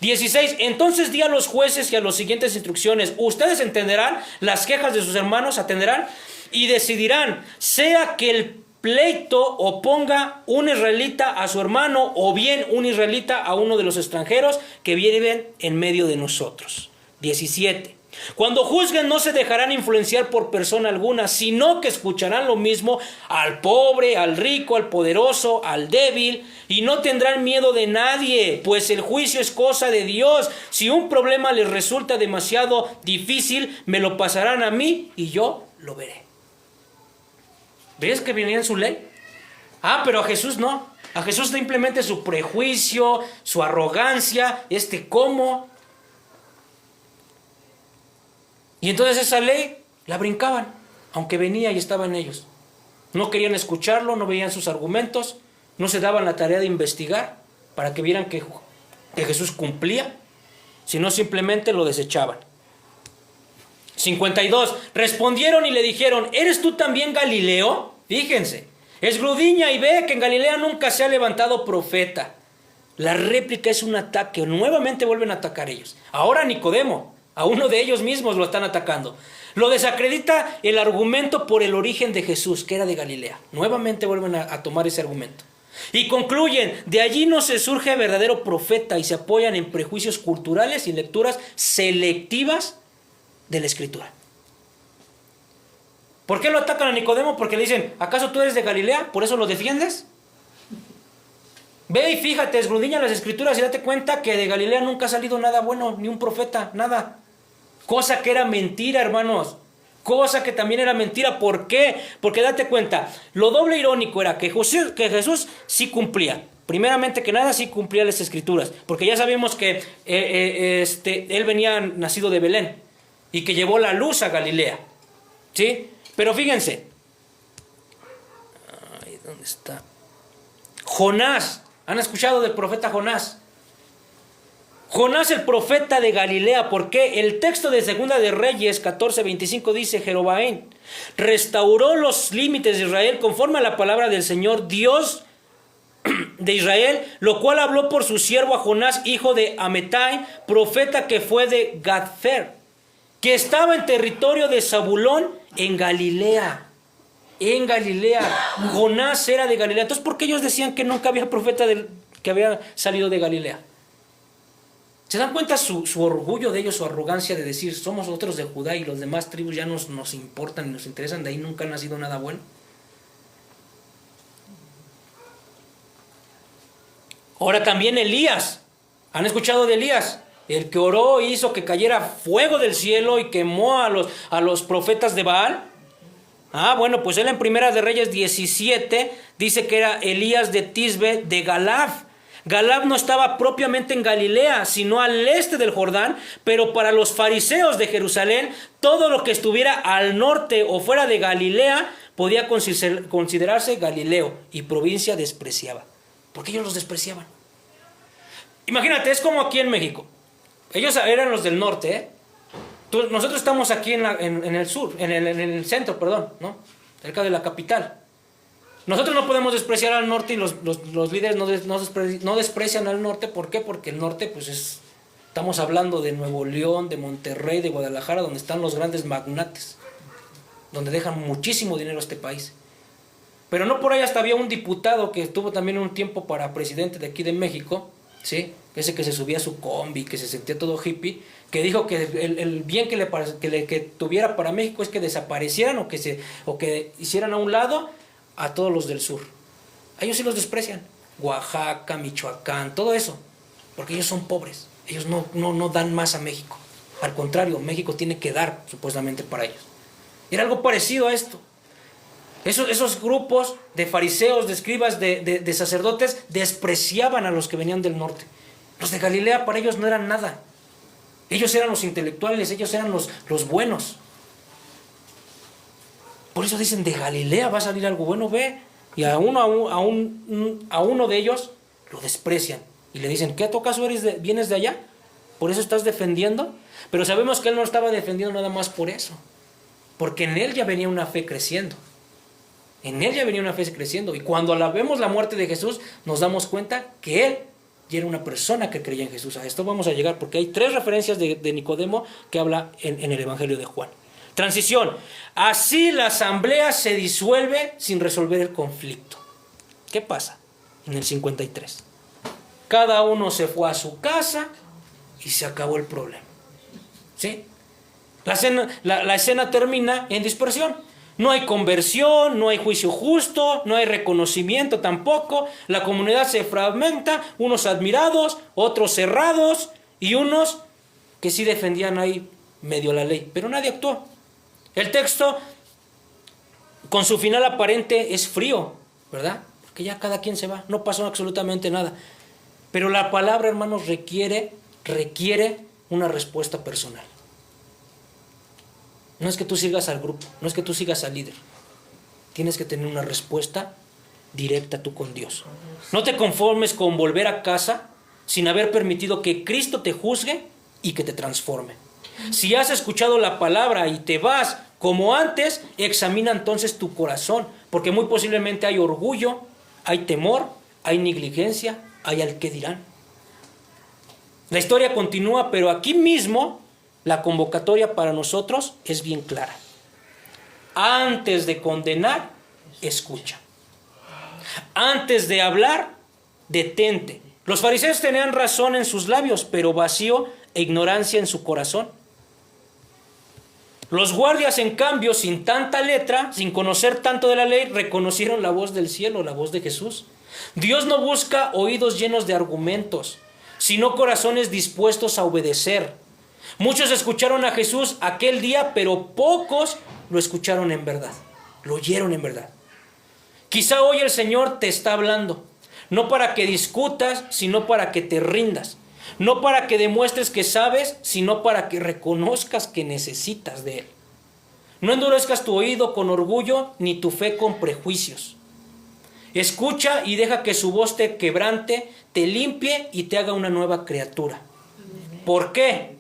16. Entonces di a los jueces y a las siguientes instrucciones. Ustedes entenderán las quejas de sus hermanos, atenderán y decidirán, sea que el pleito oponga un israelita a su hermano o bien un israelita a uno de los extranjeros que viven en medio de nosotros. 17. Cuando juzguen no se dejarán influenciar por persona alguna, sino que escucharán lo mismo al pobre, al rico, al poderoso, al débil, y no tendrán miedo de nadie, pues el juicio es cosa de Dios. Si un problema les resulta demasiado difícil, me lo pasarán a mí y yo lo veré. ¿Ves que venía en su ley? Pero a Jesús no. A Jesús simplemente su prejuicio, su arrogancia, cómo. Y entonces esa ley la brincaban, aunque venía y estaba en ellos. No querían escucharlo, no veían sus argumentos, no se daban la tarea de investigar para que vieran que Jesús cumplía, sino simplemente lo desechaban. 52. Respondieron y le dijeron, ¿eres tú también Galileo? Fíjense, escudriña y ve que en Galilea nunca se ha levantado profeta. La réplica es un ataque, nuevamente vuelven a atacar ellos. Ahora Nicodemo, a uno de ellos mismos lo están atacando. Lo desacredita el argumento por el origen de Jesús, que era de Galilea. Nuevamente vuelven a tomar ese argumento. Y concluyen, de allí no se surge verdadero profeta y se apoyan en prejuicios culturales y lecturas selectivas de la Escritura. ¿Por qué lo atacan a Nicodemo? Porque le dicen, ¿acaso tú eres de Galilea? ¿Por eso lo defiendes? Ve y fíjate, escudriña las Escrituras y date cuenta que de Galilea nunca ha salido nada bueno, ni un profeta, nada. Cosa que era mentira, hermanos. Cosa que también era mentira. ¿Por qué? Porque date cuenta, lo doble irónico era que Jesús sí cumplía. Primeramente que nada sí cumplía las Escrituras. Porque ya sabemos que él venía nacido de Belén y que llevó la luz a Galilea. ¿Sí? Pero fíjense. ¿Dónde está? Jonás. ¿Han escuchado del profeta Jonás? Jonás el profeta de Galilea. ¿Por qué? El texto de Segunda de Reyes 14:25 dice, Jeroboam restauró los límites de Israel conforme a la palabra del Señor Dios de Israel, lo cual habló por su siervo a Jonás, hijo de Amittai, profeta que fue de Gadfer, que estaba en territorio de Zabulón en Galilea. en Galilea. Jonás era de Galilea. Entonces, ¿por qué ellos decían que nunca había profeta que había salido de Galilea? ¿Se dan cuenta su orgullo de ellos, su arrogancia de decir, somos otros de Judá y los demás tribus ya nos importan y nos interesan, de ahí nunca ha nacido nada bueno? Ahora también Elías. ¿Han escuchado de Elías? El que oró e hizo que cayera fuego del cielo y quemó a los profetas de Baal. Bueno, pues él en Primera de Reyes 17 dice que era Elías de Tisbe de Galad. Galad no estaba propiamente en Galilea, sino al este del Jordán, pero para los fariseos de Jerusalén, todo lo que estuviera al norte o fuera de Galilea podía considerarse Galileo, y provincia despreciaba, porque ellos los despreciaban. Imagínate, es como aquí en México. Ellos eran los del norte, ¿eh? Nosotros estamos aquí en el sur, en el centro, perdón, ¿no? Cerca de la capital. Nosotros no podemos despreciar al norte, y los líderes no desprecian al norte. ¿Por qué? Porque el norte, pues estamos hablando de Nuevo León, de Monterrey, de Guadalajara, donde están los grandes magnates, donde dejan muchísimo dinero a este país. Pero no por ahí hasta había un diputado que estuvo también un tiempo para presidente de aquí de México, ¿sí? Ese que se subía a su combi, que se sentía todo hippie, que dijo que el bien que tuviera para México es que desaparecieran o que hicieran a un lado a todos los del sur. A ellos sí los desprecian. Oaxaca, Michoacán, todo eso, porque ellos son pobres. Ellos no dan más a México. Al contrario, México tiene que dar supuestamente para ellos. Era algo parecido a esto. Esos grupos de fariseos, de escribas, de sacerdotes despreciaban a los que venían del norte. Los de Galilea para ellos no eran nada. Ellos eran los intelectuales, ellos eran los buenos. Por eso dicen, de Galilea va a salir algo bueno, ve. Y a uno de ellos lo desprecian y le dicen, ¿qué, acaso vienes de allá? ¿Por eso estás defendiendo? Pero sabemos que él no estaba defendiendo nada más por eso, porque en él ya venía una fe creciendo. En él ya venía una fe creciendo. Y cuando vemos la muerte de Jesús, nos damos cuenta que él ya era una persona que creía en Jesús. A esto vamos a llegar, porque hay 3 referencias de Nicodemo que habla en el Evangelio de Juan. Transición. Así la asamblea se disuelve sin resolver el conflicto. ¿Qué pasa? En el 53. Cada uno se fue a su casa y se acabó el problema. ¿Sí? La escena termina en dispersión. No hay conversión, no hay juicio justo, no hay reconocimiento tampoco. La comunidad se fragmenta, unos admirados, otros cerrados y unos que sí defendían ahí medio la ley, pero nadie actuó. El texto, con su final aparente, es frío, ¿verdad? Porque ya cada quien se va, no pasó absolutamente nada. Pero la palabra, hermanos, requiere una respuesta personal. No es que tú sigas al grupo, no es que tú sigas al líder. Tienes que tener una respuesta directa tú con Dios. No te conformes con volver a casa sin haber permitido que Cristo te juzgue y que te transforme. Si has escuchado la palabra y te vas como antes, examina entonces tu corazón, porque muy posiblemente hay orgullo, hay temor, hay negligencia, hay al qué dirán. La historia continúa, pero aquí mismo la convocatoria para nosotros es bien clara. Antes de condenar, escucha. Antes de hablar, detente. Los fariseos tenían razón en sus labios, pero vacío e ignorancia en su corazón. Los guardias, en cambio, sin tanta letra, sin conocer tanto de la ley, reconocieron la voz del cielo, la voz de Jesús. Dios no busca oídos llenos de argumentos, sino corazones dispuestos a obedecer. Muchos escucharon a Jesús aquel día, pero pocos lo escucharon en verdad, lo oyeron en verdad. Quizá hoy el Señor te está hablando, no para que discutas, sino para que te rindas. No para que demuestres que sabes, sino para que reconozcas que necesitas de Él. No endurezcas tu oído con orgullo, ni tu fe con prejuicios. Escucha y deja que su voz te quebrante, te limpie y te haga una nueva criatura. ¿Por qué?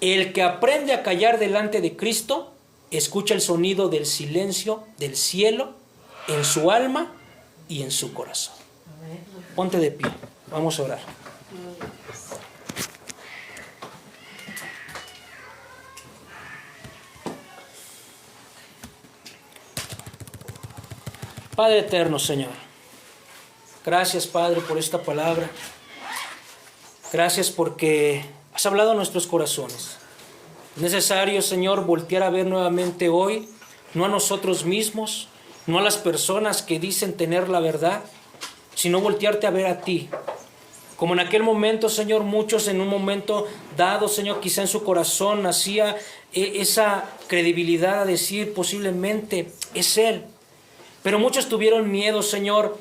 El que aprende a callar delante de Cristo, escucha el sonido del silencio del cielo en su alma y en su corazón. Ponte de pie, vamos a orar. Padre eterno, Señor, gracias, Padre, por esta palabra. Gracias porque has hablado a nuestros corazones. Es necesario, Señor, voltear a ver nuevamente hoy, no a nosotros mismos, no a las personas que dicen tener la verdad, sino voltearte a ver a ti. Como en aquel momento, Señor, muchos en un momento dado, Señor, quizá en su corazón nacía esa credibilidad a decir posiblemente es Él. Pero muchos tuvieron miedo, Señor,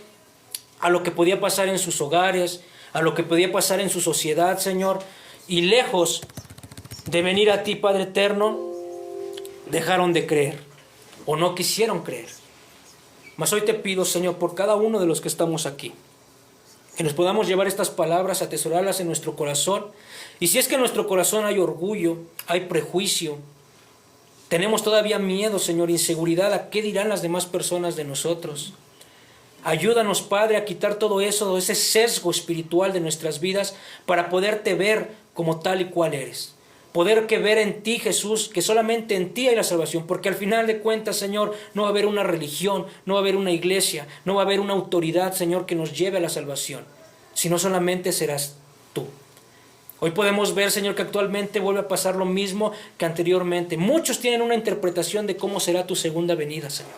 a lo que podía pasar en sus hogares, a lo que podía pasar en su sociedad, Señor. Y lejos de venir a ti, Padre eterno, dejaron de creer o no quisieron creer. Mas hoy te pido, Señor, por cada uno de los que estamos aquí, que nos podamos llevar estas palabras, atesorarlas en nuestro corazón. Y si es que en nuestro corazón hay orgullo, hay prejuicio, tenemos todavía miedo, Señor, inseguridad, ¿a qué dirán las demás personas de nosotros? Ayúdanos, Padre, a quitar todo eso, ese sesgo espiritual de nuestras vidas para poderte ver como tal y cual eres. Poder que ver en ti, Jesús, que solamente en ti hay la salvación, porque al final de cuentas, Señor, no va a haber una religión, no va a haber una iglesia, no va a haber una autoridad, Señor, que nos lleve a la salvación, sino solamente serás tú. Hoy podemos ver, Señor, que actualmente vuelve a pasar lo mismo que anteriormente. Muchos tienen una interpretación de cómo será tu segunda venida, Señor.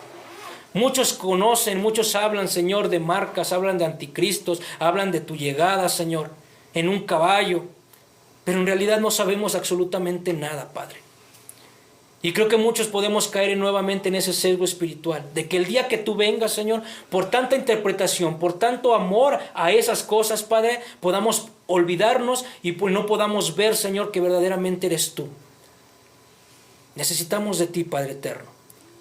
Muchos conocen, muchos hablan, Señor, de marcas, hablan de anticristos, hablan de tu llegada, Señor, en un caballo. Pero en realidad no sabemos absolutamente nada, Padre. Y creo que muchos podemos caer nuevamente en ese sesgo espiritual, de que el día que tú vengas, Señor, por tanta interpretación, por tanto amor a esas cosas, Padre, podamos olvidarnos y pues no podamos ver, Señor, que verdaderamente eres tú. Necesitamos de ti, Padre eterno.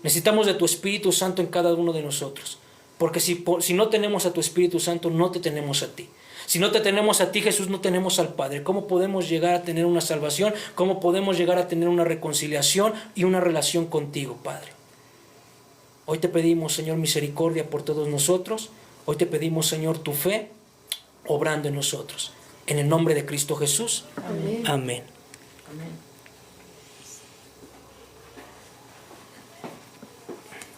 Necesitamos de tu Espíritu Santo en cada uno de nosotros. Porque si no tenemos a tu Espíritu Santo, no te tenemos a ti. Si no te tenemos a ti, Jesús, no tenemos al Padre. ¿Cómo podemos llegar a tener una salvación? ¿Cómo podemos llegar a tener una reconciliación y una relación contigo, Padre? Hoy te pedimos, Señor, misericordia por todos nosotros. Hoy te pedimos, Señor, tu fe obrando en nosotros. En el nombre de Cristo Jesús. Amén. Amén. Amén.